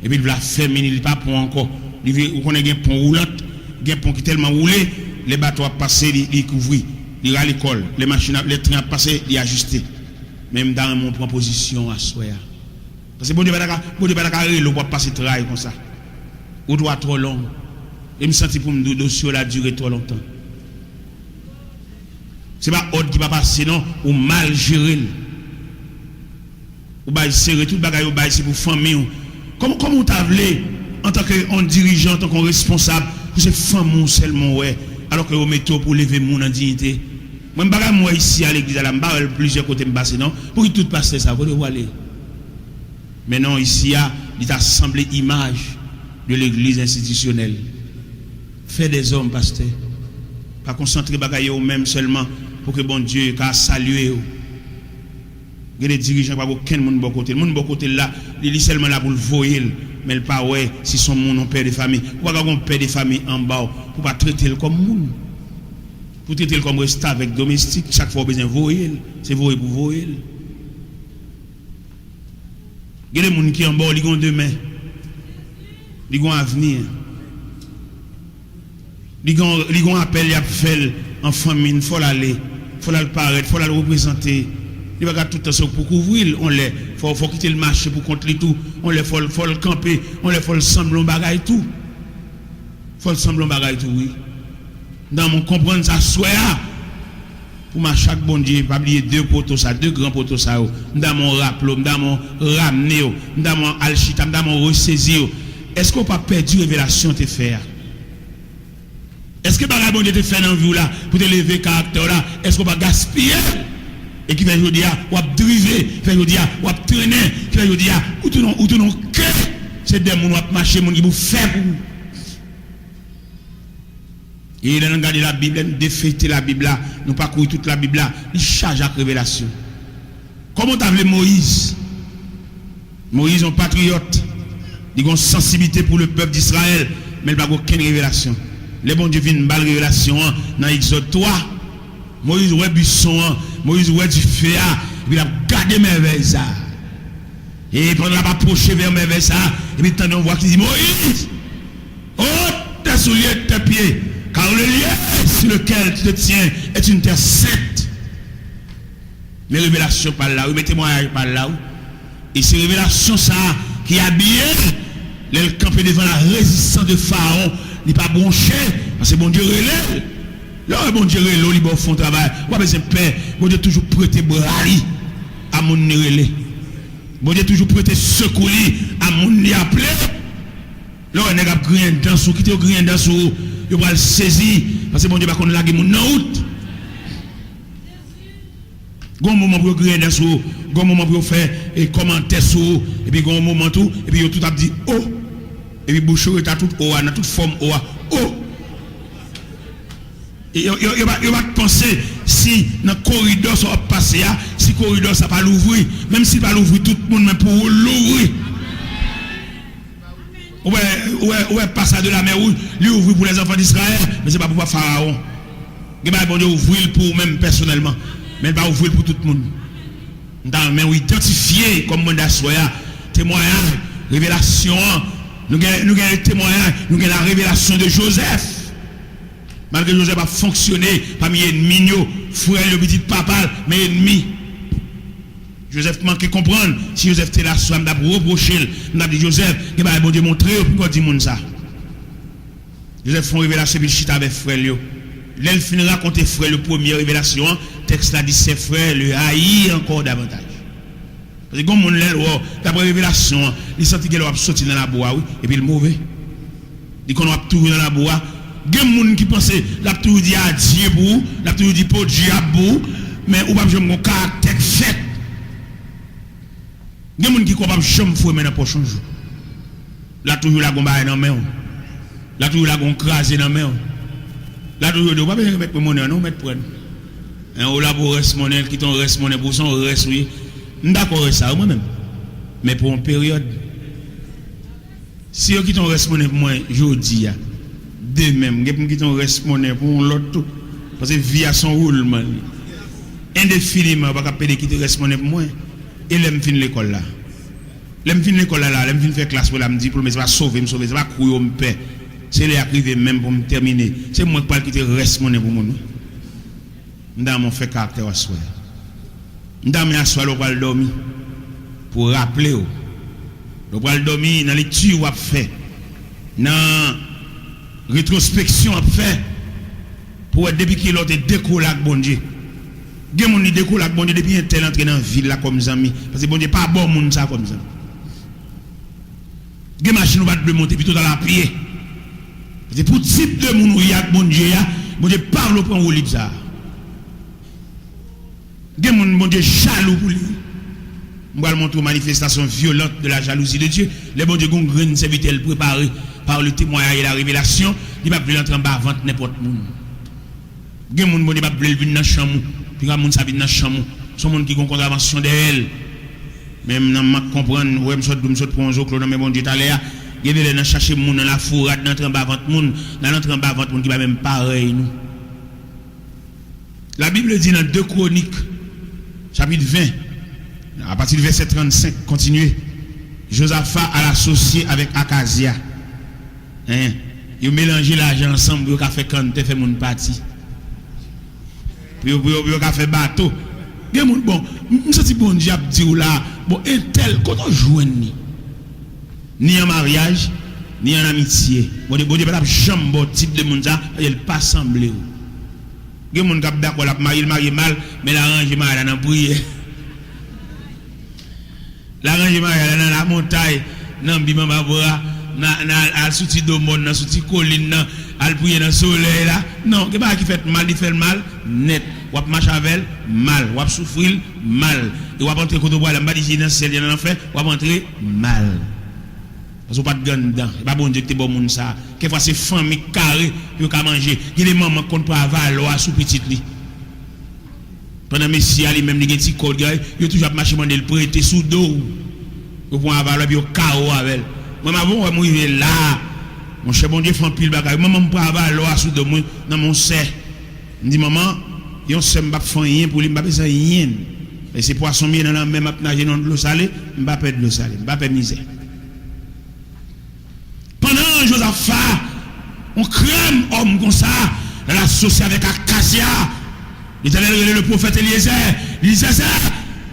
Et puis il va faire, mais il ne va pas pour encore. Il connaît un pont roulant, un pont qui est tellement roulé, les bateaux ont passé, ils couvrent. Il y a l'école, les machines, les trains ont passé, ils ajustent. Même dans mon proposition à soi. Parce que bon Dieu, il ne va pas passer travail comme ça. Ou doit trop long. Et me sentir pour me dossier la durée trop longtemps. C'est pas ordre qui va passer, non, ou mal gérer. Ou bien serrer tout le bagage, ou bien c'est pour famille. Comment vous t'avez en tant que dirigeant, en tant que responsable, pour ces femmes seulement, ouais, alors que vous mettez pour lever mon en dignité. Moi, ici à l'église, je me plusieurs côtés, non, pour que tout passe ça, vous devez aller. Mais non, ici, il a assemblé image de l'église institutionnelle. Fait des hommes, pasteur. Pas concentrer bagaille au même seulement pour que bon Dieu ait salué. Il y a des dirigeants qui n'ont pas aucun monde bon côté. Le monde bon côté là, il est seulement là pour le voyer. Mais il pas ouais si son monde un père de famille. Pourquoi un père de famille en bas pour pas traiter comme monde. Pour traiter comme rester avec domestique, chaque fois besoin de voyer. C'est voyer pour voyer. Il y a des gens qui sont en bas, ils ont demain. Ils ont un avenir. Ils ont un appel à faire en famille. Il faut l'aller. Il faut l'aller paraître. Il faut l'aller représenter. Il va tout le temps pour couvrir. Il faut quitter le marché pour contrôler tout. Il faut le camper. Il faut le sembler bagaille tout. Il faut le sembler bagaille tout, oui. Dans mon comprendre ça, soit pour ma chaque bon Dieu, pas oublier deux poteaux, ça, deux grands poteaux, ça. Dans mon rappel, dans mon ramener, dans mon alchita, dans mon ressaisir. Est-ce qu'on pas perdu révélation te faire? Est-ce que par bon Dieu te fait dans vie là pour te lever caractère là? Est-ce qu'on va gaspiller? Et qui fait aujourd'hui ou à driver, fait aujourd'hui ou à traîner, qui fait aujourd'hui ou tout non que c'est des gens qui marcher mon qui vous fait pour. Et il a regardé la Bible, il a défait la Bible là, nous pas courir toute la Bible là, il charge à révélation. Comment tu as vu Moïse? Moïse un patriote. Il a une sensibilité pour le peuple d'Israël, mais il n'a pas aucune révélation. Les bons Dieu viennent une belle révélation dans Exode 3. Moïse ouais buisson, Moïse ouais du feu, il a gardé mes veilles. Et pendant qu'il a approché vers mes veilles, et puis on voit qu'il dit Moïse, oh tes souliers, tes pieds, car le lieu sur lequel tu te tiens est une terre sainte. Les révélations par là, mettez-moi par là. Et ces révélations ça qui habillent les camper devant la résistance de Pharaon, il n'est pas bronché, parce que bon Dieu relève. Là, bon Dieu relève, il va fond travail. Pas besoin de paix. Bon Dieu toujours prêté bras à mon relais. Bon Dieu toujours prêté secours à mon appelé. Là, on a grien dans sous, quitter grien dans sous, il va le saisir, parce que bon Dieu va qu'on lague mon out. Gon moment pour créer dans sous, gon moment pour faire et commenter sous, et puis gon moment tout, et puis tout a dit oh, et puis bouche est à toute oh, dans toute forme oh, oh. Et il va penser si dans le corridor ça va passer, si le corridor ça va l'ouvrir, même s'il va l'ouvrir tout le monde, mais pour l'ouvrir. Ouais, passage de la mer rouge, lui ouvrir pour les enfants d'Israël, mais c'est pas pour Pharaon. Il va bon Dieu ouvrir pour même personnellement, mais il va ouvrir pour tout le monde. Mais on identifier comme mandat soya, témoignage, révélation. Nous avons le témoignage, nous avons la révélation de Joseph. Malgré que Joseph a fonctionné parmi les ennemis, frère le petit papa, mais ennemi. Joseph manque comprendre. Si Joseph était là, il m'a reproché. Il m'a dit Joseph, il va bon Dieu montrer pourquoi dit ça. Joseph fait une révélation de chita avec frère. L'elle finit raconter frère le première révélation. Texte là dit c'est frère le haïr encore davantage. Parce que comme on l'a d'après révélation, il sentit qu'il va sortir dans la bois, et puis le mauvais. Il qu'on va tout dans la bois. Il y a des gens qui pensent la tout dit à Dieu pour, la tout dit pour Dieu pour, mais ou pas jamais mon caractère fait. Il y a des gens qui croient pas jamais fouer maintenant pour changer. La toujours la gomba dans main. La toujours la gon craser dans main. La toujours de pas mettre monnaie non mettre prendre. On là pour reste monnaie qui ton reste monnaie pour son reste oui. D'accord ça moi même. Mais pour une période si on qui ton reste monnaie pour moi jodi de même, qui ton reste monnaie pour l'autre parce que via son roulement indéfiniment pas capable qui te reste monnaie pour moi et l'aime fin l'école là. L'aime fin l'école là, l'aime fin faire classe pour la me dire pour me sauver, c'est pas courir me paix. C'est les arriver même pour me terminer. C'est moi qui parle qui te reste monnaie pour moi. M'dam on fait caractère assoir. M'dam assoir le va dormir pour rappeler le va dormir dans lecture ou fait dans rétrospection a fait pour depuis qu'il a décollé avec bon Dieu. Gen moun décollé avec bon Dieu depuis un tel entré dans ville là comme zami parce que bon Dieu pas bon moun ça comme ça. Gen machine va de monter plutôt dans la pied. C'est pour type de moun y a bon Dieu parle au point où libre ça. Gen moun bon Dieu jaloux pour lui. On va montrer une manifestation violente de la jalousie de Dieu. Les bon Dieu ont une grande serviteur préparé par le témoignage et la révélation. Il va plus entrer en bas vente n'importe monde. Il y a des gens qui va plus venir dans la chambre. Puis il y a des gens qui venir dans la chambre. Ce sont des gens qui ont contravention d'elle. Même dans ma comprendre, ouais, je me pour un jour, mais bon Dieu, il y a des gens qui chercher des gens dans la fourrade, dans l'entrée en bas vente monde. Dans l'entrée en bas vente monde qui va même pareil. Nous. La Bible dit dans 2 Chroniques, chapitre 20. À partir du verset 35, continuez. Josaphat a associé avec Akazia. Ils ont mélangé l'argent ensemble pour faire quand tu fais mon parti. Puis ils ont fait bateau. Bon, je suis bon Dieu dit là, bon, un tel, quand on joue ni en mariage, ni en amitié. Bon, Dieu pas jamais bon type de monde ça, il pas semblé. Il y a des gens qui d'accord, il marie mal, mais l'arrange mal dans la prière. L'arrangement est dans la montagne, dans le bimambabora, dans le soutien de monde, dans le soutien de colline, dans le prier dans le soleil là. Non, il fait mal, il fait mal, net. Ou marche avec mal, ou souffrir mal. Et ou entrer quand on voit la maladie dans le ciel, dans l'enfer, ou entrer mal. Parce que pas de gagne dedans. Pas bon Dieu que t'es bon monde ça. Quelquefois c'est famille carré, puis on manger. Il y a des mamans qui ne peuvent pas avoir sous petite lit. Pendant Messie, il même des petits codes, il a toujours marché le prêter sous dos. Pour pouvoir avoir le chaos avec. Moi, avant, moi, je suis là. Mon cher bon Dieu, fait un pile bagage. Maman, je peux avoir l'eau sous dos dans mon sein. Je dis, maman, je ne sais pas faire rien pour lui, je ne sais pas rien. Et c'est poisson bien dans la même nager dans l'eau salée, je ne vais pas perdre l'eau salée, je ne vais pas perdre misère. Pendant Josaphat, on crème homme comme ça, dans la société avec Akazia. L'Éternel le prophète Eliezer, il disait ça,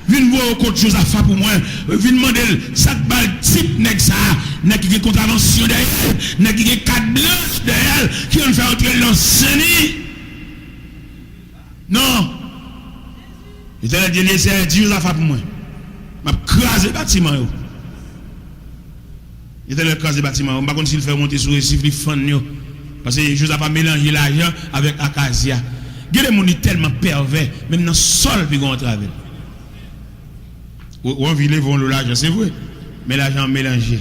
viens voir au côté Josaphat pour moi, viens demander ça bal type nèg ça, nèg qui a contravention derrière, nèg qui a carte blanche derrière, qui on fait entrer l'enseigne. Non. L'Éternel dit Eliezer, dis Josaphat pour moi. M'a craser bâtiment yo. L'Éternel crase bâtiment, on pas contre s'il fait monter sur récif li fan yo parce que Josaphat mélanger l'argent avec Akazia. Il y a des gens tellement pervers, même dans le sol, puis on travaille. Ou on vit l'argent, c'est vrai, mais l'argent mélangé.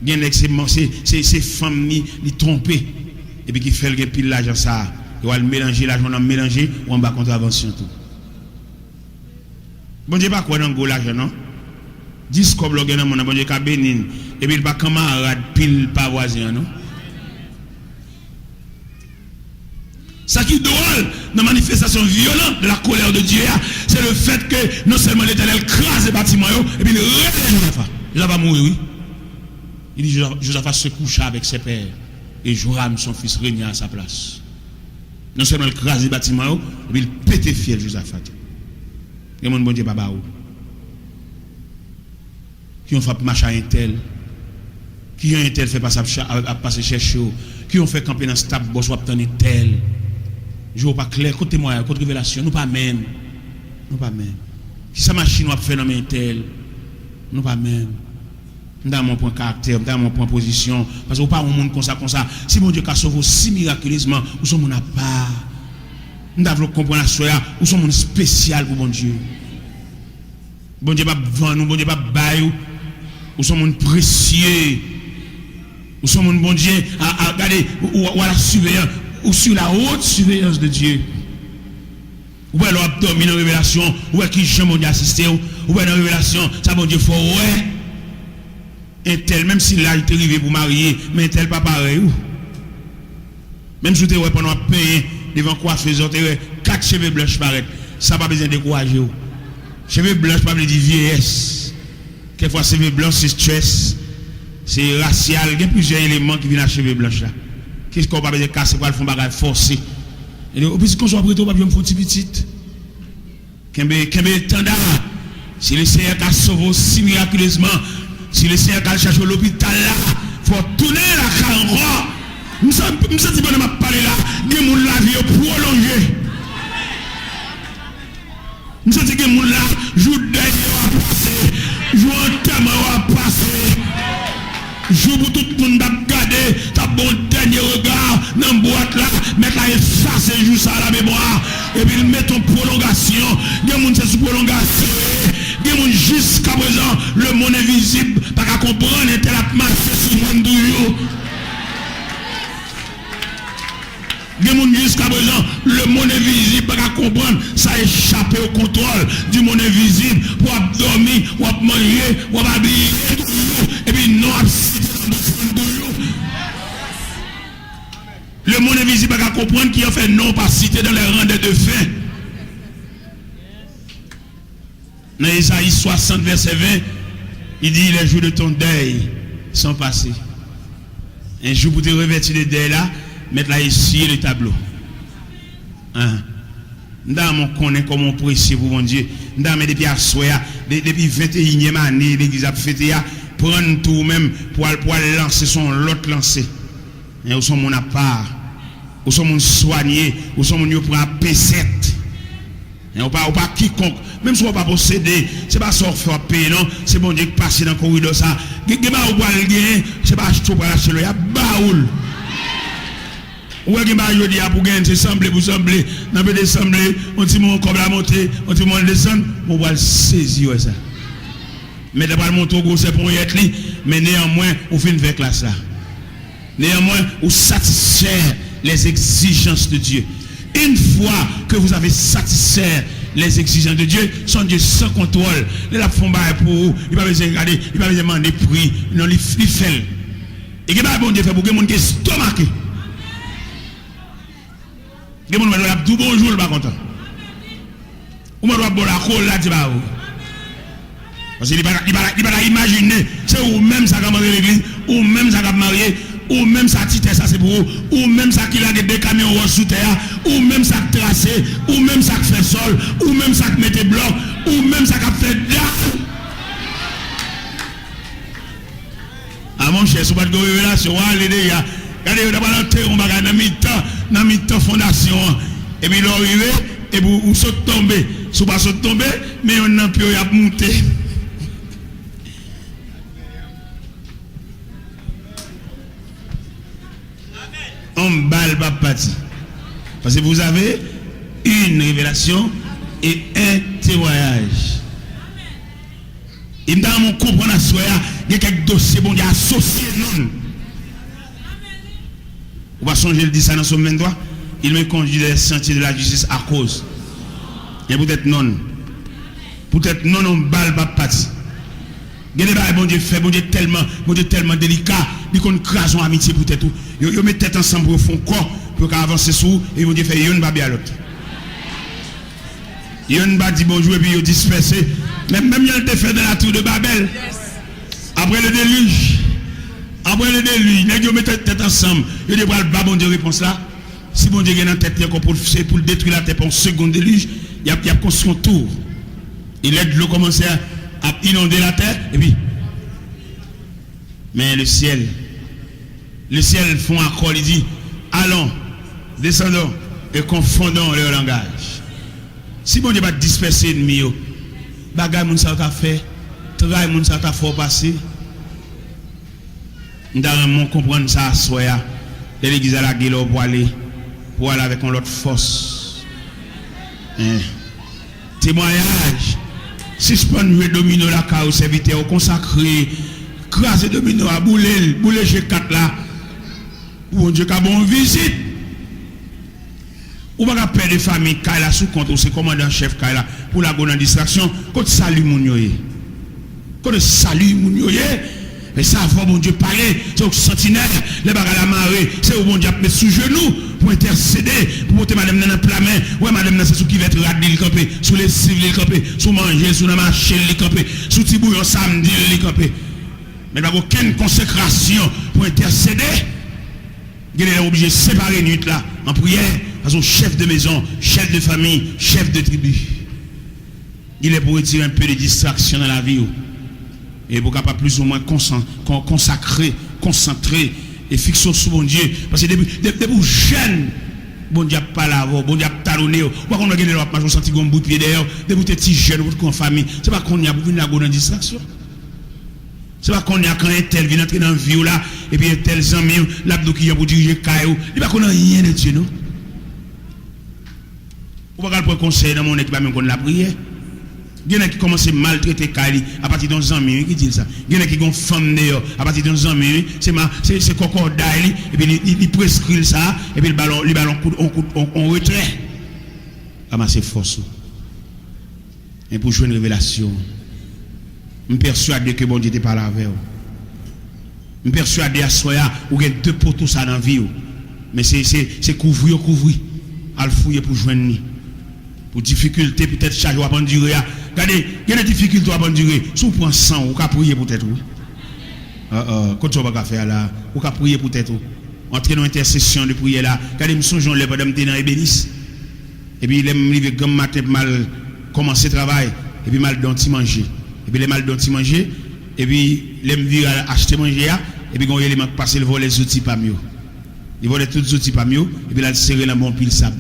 Il y a ces femmes qui trompées, et puis qui font le pile l'argent, ça. Ils vont mélanger l'argent, on mélanger, ou on va contravention tout. Bon Dieu, pas quoi dans le l'argent, non? 10 comme l'organe, mon bon Dieu, bénin, et puis il pas camarade, pile, pas voisin, non? Ça qui est drôle dans la manifestation violente de la colère de Dieu, c'est le fait que non seulement l'Éternel crase les bâtiments, et puis il relève Josaphat. Josaphat va mourir, oui. Il dit Josaphat se coucha avec ses pères, et Joram, son fils, régna à sa place. Non seulement il crase les bâtiments, et puis il pète fiel Josaphat. Et mon bon Dieu, papa, qui ont fait marcher à un tel, qui ont un tel fait passer chercher, qui ont fait camper dans ce table, boss, ou obtenir tel. Je ne vois pas clair, côté témoignage, côté révélation, nous pas même. Nous pas même. Si sa machine va faire dans un tel, nous pas même. Dans mon point caractère, dans mon point position, parce que vous pas un monde comme ça. Si mon Dieu a sauvé si miraculeusement, nous sommes à part. Nous devons comprendre la soya, nous sommes spécial pour mon Dieu. Bon Dieu pas vendre nous, bon Dieu pas bailler nous sommes précieux. Nous sommes un bon Dieu à regarder ou à la surveillance ou sur la haute surveillance de Dieu. Ou bien l'abdomen en révélation, ou bien qui jamais Dieu assisté, ou bien dans révélation, ça bon Dieu faut ouais. Un tel, même si là il est arrivé pour marier, mais un tel pas pareil. Même si tu es pendant payer devant coiffeuse, tu as 4 cheveux blancs paraître, ça pas besoin de décourager. Cheveux blancs pas veut dire vieillesse. Quelquefois cheveux blancs c'est stress, c'est racial, il y a plusieurs éléments qui viennent à cheveux blancs là. Qu'est-ce qu'on va besoin de casser pour le fond bagage forcé. Et au plus qu'on soit prêt, on va bien faire petit petit. Qu'un tanda, si le Seigneur a sauvé si miraculeusement, si le Seigneur a cherché l'hôpital là, il faut tourner la carotte. Nous sommes pas de parler là, il y a des gens la vie prolongée. Nous sommes dit que les gens là, jour dernier va passer, jour enterrement va passer. Jour pour tout le monde regarder, ta bon dernier regard dans la boîte là, mettre là effacer jour ça à la mémoire, et puis mettre en prolongation. Il y a des gens qui sont sous prolongation. Il y a des gens jusqu'à présent, le monde invisible, pas qu'à comprendre, et tel a marché sur le monde de vous. Il y a des gens jusqu'à présent, le monde invisible, pas qu'à comprendre, ça a échappé au contrôle du monde invisible, pour dormir, pour manger, pour habiller, et puis non, le monde invisible va comprendre qu'il a fait non pas cité dans les rangs des deux fins. Dans Isaïe 60, verset 20, il dit les jours de ton deuil sont passés. Un jour pour te revêtir de deuil là, mettre là ici le tableau. Dans mon connaît comment on précie pour mon Dieu. Dans mes depuis à soya, depuis 21e année, l'église a fêté, prendre tout même pour lancer son l'autre lancé. Et où sont mon à part, où sont mon soigné, où sont mon pour un P7. Et on pas quiconque, même si on pas posséder, c'est pas ça faire payer non, c'est bon Dieu qui passe dans le corridor ça. Gè ba ou pas le gain, c'est pas acheter pour acheter le, y a baoul. Ou est-ce que je dis pour gagner, c'est sembler pour sembler, n'a pas de sembler, on dit mon comme la montée, on dit mon descendre, on va le saisir ça. Mais d'abord mon togo c'est pour y être li, mais néanmoins on fait une vraie classe là. Néanmoins, vous satisfaire les exigences de Dieu. Une fois que vous avez satisfait les exigences de Dieu, son Dieu sans contrôle, il a fait pour vous, il va pas besoin de regarder, il va pas besoin de demander prix, non, il fait. Et que bon Dieu fait pour que les gens soient stomaqués. Les gens doivent tout bonjour, le pas content. Ou doit boire la colle là, tu vas où? Parce qu'il va pas imaginer, c'est ou même ça qui a marié l'église, ou même ça qui a marié, ou même ça titre ça c'est pour vous, ou même ça qui a des camions sous terre, ou même ça qui tracé, ou même ça qui fait sol, ou même ça qui mette bloc, ou même ça qui fait dalle. Ah mon cher, si vous n'avez pas de révélation, allez déjà, regardez, vous avez l'enterre, on va dans mi-temps fondation, et puis l'arrivée, et vous sautez tomber, si vous ne sautez pas tomber, mais on a pu monter. On balle pas parti. Parce que vous avez une révélation et un témoignage. Et dans mon comprendre à soi, il y a quelques dossiers bon, associés nous. On va changer le dit ça dans son 23. Il me conduit dans les sentiers de la justice à cause. Et peut-être non. Peut-être non, on balle pas parti. Bon Dieu fait, bon Dieu tellement délicat. Il qu'on crase en amitié peut-être. Ils mettent tête ensemble pour fond corps pour avancer sous et bon Dieu fait yon ba bien l'autre. Yon ba dit bonjour et puis ils dispersé. Même il y a fait dans la tour de Babel. Après le déluge. Ils mettent tête ensemble. Ils disent bon Dieu réponse là. Si bon Dieu est dans tête pour détruire la terre pour un second déluge, il a construit un tour. Il aide l'eau commencer à inonder la terre et puis mais le ciel font accord, il dit allons, descendons et confondons leur langage. Si bon Dieu va disperser l'ennemi, bagay moun sa ta fait, travail moun sa ta fort passer. Dans mon comprendre ça soya, l'église à la gueule pour aller avec une autre force. Témoignage. Suspendre le domino la ka au serviteur consacré, craser domino à bouler G4 là. Bon Dieu ka bon visite. Ou pas perdre de famille Kaila sous compte ou c'est commandant chef Kaila pour la bonne distraction quand salut moun yoye. Quand salut moun yoye. Mais ça va bon Dieu parler, c'est au sentinelle, les bagages la marée, c'est au bon Dieu mettre sous genoux pour intercéder, pour monter madame dans le plat main. Ouais madame c'est sous qui va être radé le camper, sous les civils le camper, sous manger, sous la marché le camper, sous petit bouillon samedi le camper. Mais il n'y a aucune consécration pour intercéder. Il est obligé de séparer nuit là en prière à son chef de maison, chef de famille, chef de tribu. Il est pour retirer un peu de distraction dans la vie. Et pour capable plus ou moins consacrer, concentrer et fixer sur bon Dieu. Parce que depuis jeune, bon Dieu pas là, bon Dieu talonné. Pourquoi on a gagné l'autre major senti comme bout de pied d'ailleurs, depuis petit jeune, votre famille. C'est pas qu'on y a beaucoup de distraction. C'est pas qu'on y a quand un tel vient entrer dans la vie là, et puis un tel ami, l'abdo qui a pour diriger Kayo. Il pas qu'on a rien de Dieu, non? Ou pas qu'on conseil dans mon équipe, même qu'on la prière. Il y en a qui commencent à maltraiter Kali à partir d'un ami qui dit ça. Il y en a qui ont femme d'ailleurs à partir d'un ami, c'est coco d'ail et puis il prescrit ça et puis le ballon on retrait. Ramasser force. Et pour jouer une révélation. Je suis persuadé que bon Dieu n'était pas là avec vous. Je suis persuadé à Soya où il y a deux poteaux ça dans la vie. Mais c'est couvrir. À le fouiller pour joindre. Pour difficulté, peut-être charge à bonne durée. Regardez, il y a des difficultés à bonne durée. Si vous prenez 100, vous pouvez prier peut-être. Quand tu vas faire là, vous pouvez prier peut-être. Entrer dans l'intercession de prière là. Regardez, je me souviens, je suis dans Ébénis. Et puis, je me grand matin, mal commencer le travail. Et puis, mal d'anti manger. Et puis, les mal d'anti manger. Et puis, je me acheter manger. Et puis, quand il m'a passé le vol, les outils pas mieux. Il volait tous les outils pas mieux. Et puis, il a serré la bon pile sable.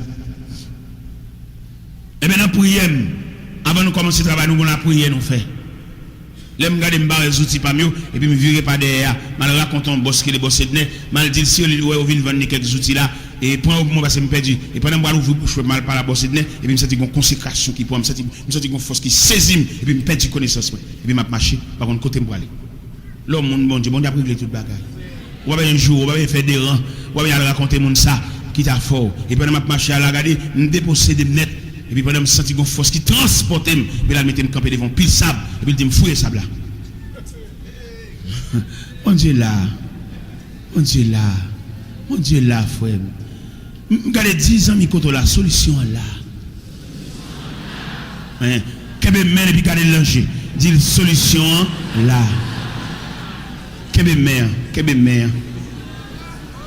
Et maintenant, prière, avant de commencer le travail, nous avons la prière, nous faisons. Là, je regarde les outils pas mieux, et puis je ne virerai pas derrière. Je raconte un boss qui est le boss de nez. Je dis, si on vient vendre quelques outils là, et prends au moment parce que je me perdu. Et pendant que je ouvre bouche, je mal par la boss de nez, et puis je me sens une consécration qui prend, je me sens une force qui saisit, et puis je me perds connaissance. Et puis je marche, par contre, côté je aller. L'homme, bon Dieu, bon Dieu a privé toute bagaille. Ou bien un jour, ou bien faire des rangs, ou bien raconter mon ça, qui t'a fort. Et pendant que je marche à la regarder, je me déposséder net. Et puis pendant que je sens une force qui transporte, et puis là, je me camper devant pile sable, et puis je me fouille le sable là. Mon Dieu là, mon Dieu là, mon Dieu là, frère. Regardez 10 ans, mais la solution là. Qu'est-ce que et puis regardez l'ange. Dit solution là. Qu'est-ce que mère.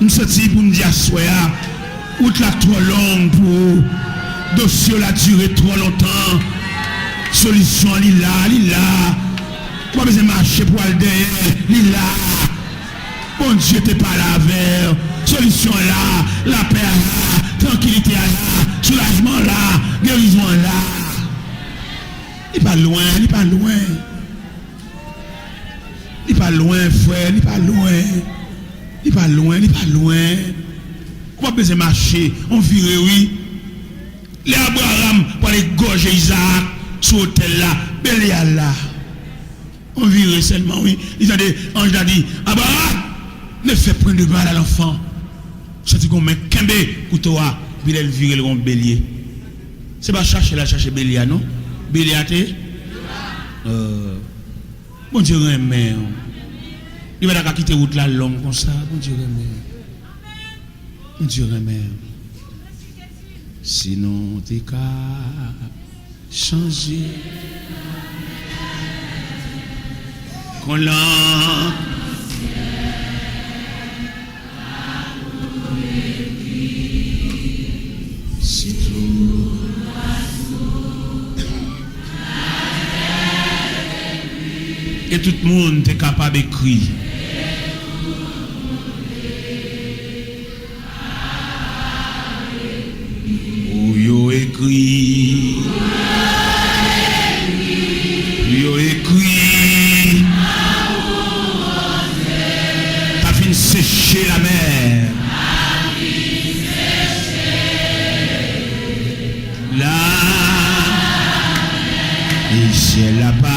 Nous sommes pour nous dire, soya, outre la trop longue pour dossier la durée trop longtemps. Solution là. Pas besoin de marcher pour aller derrière, là. Bon Dieu, t'es pas là vers. Solution là, la paix là, tranquillité là, soulagement là, guérison là. Il pas loin. Il pas loin, frère, il pas loin. Pas besoin de marcher, on vire, oui. Les Abraham pour les gorger Isaac sur l'hôtel là, Bélial là. On vire seulement, oui. Ils ont dit, ange a dit, Abraham, ne fais point de mal à l'enfant. C'est qu'on met Kembe, couteau, puis elle vire le bélier. C'est pas chercher Bélial, non? Bélial, bon Dieu, remet. Il va pas quitter route là longue comme ça. Bon Dieu, remet. Bon Dieu, remet. Sinon, t'es qu'à changer. Qu'on l'a. Si tout. Et tout le monde est capable d'écrire. Oh, yo écrit. Yo écrit. T'as fini sécher la mer. Là. Et c'est là-bas.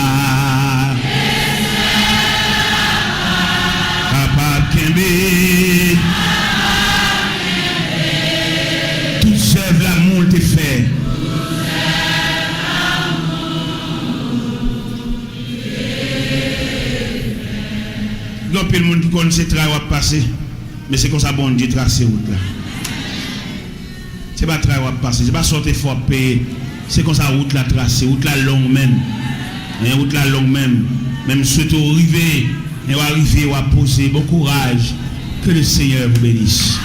Toute sève l'amour t'est fait. Donc, le monde qui connaît ce travail va passer. Mais c'est comme ça, bon Dieu, tracer route là. C'est pas travail va passer. C'est pas sortir fort payer. C'est comme ça, route là tracée. Route là longue même. Et route là longue même. Même surtout arriver. Et on va arriver, on va poser. Bon courage. Que le Seigneur vous bénisse.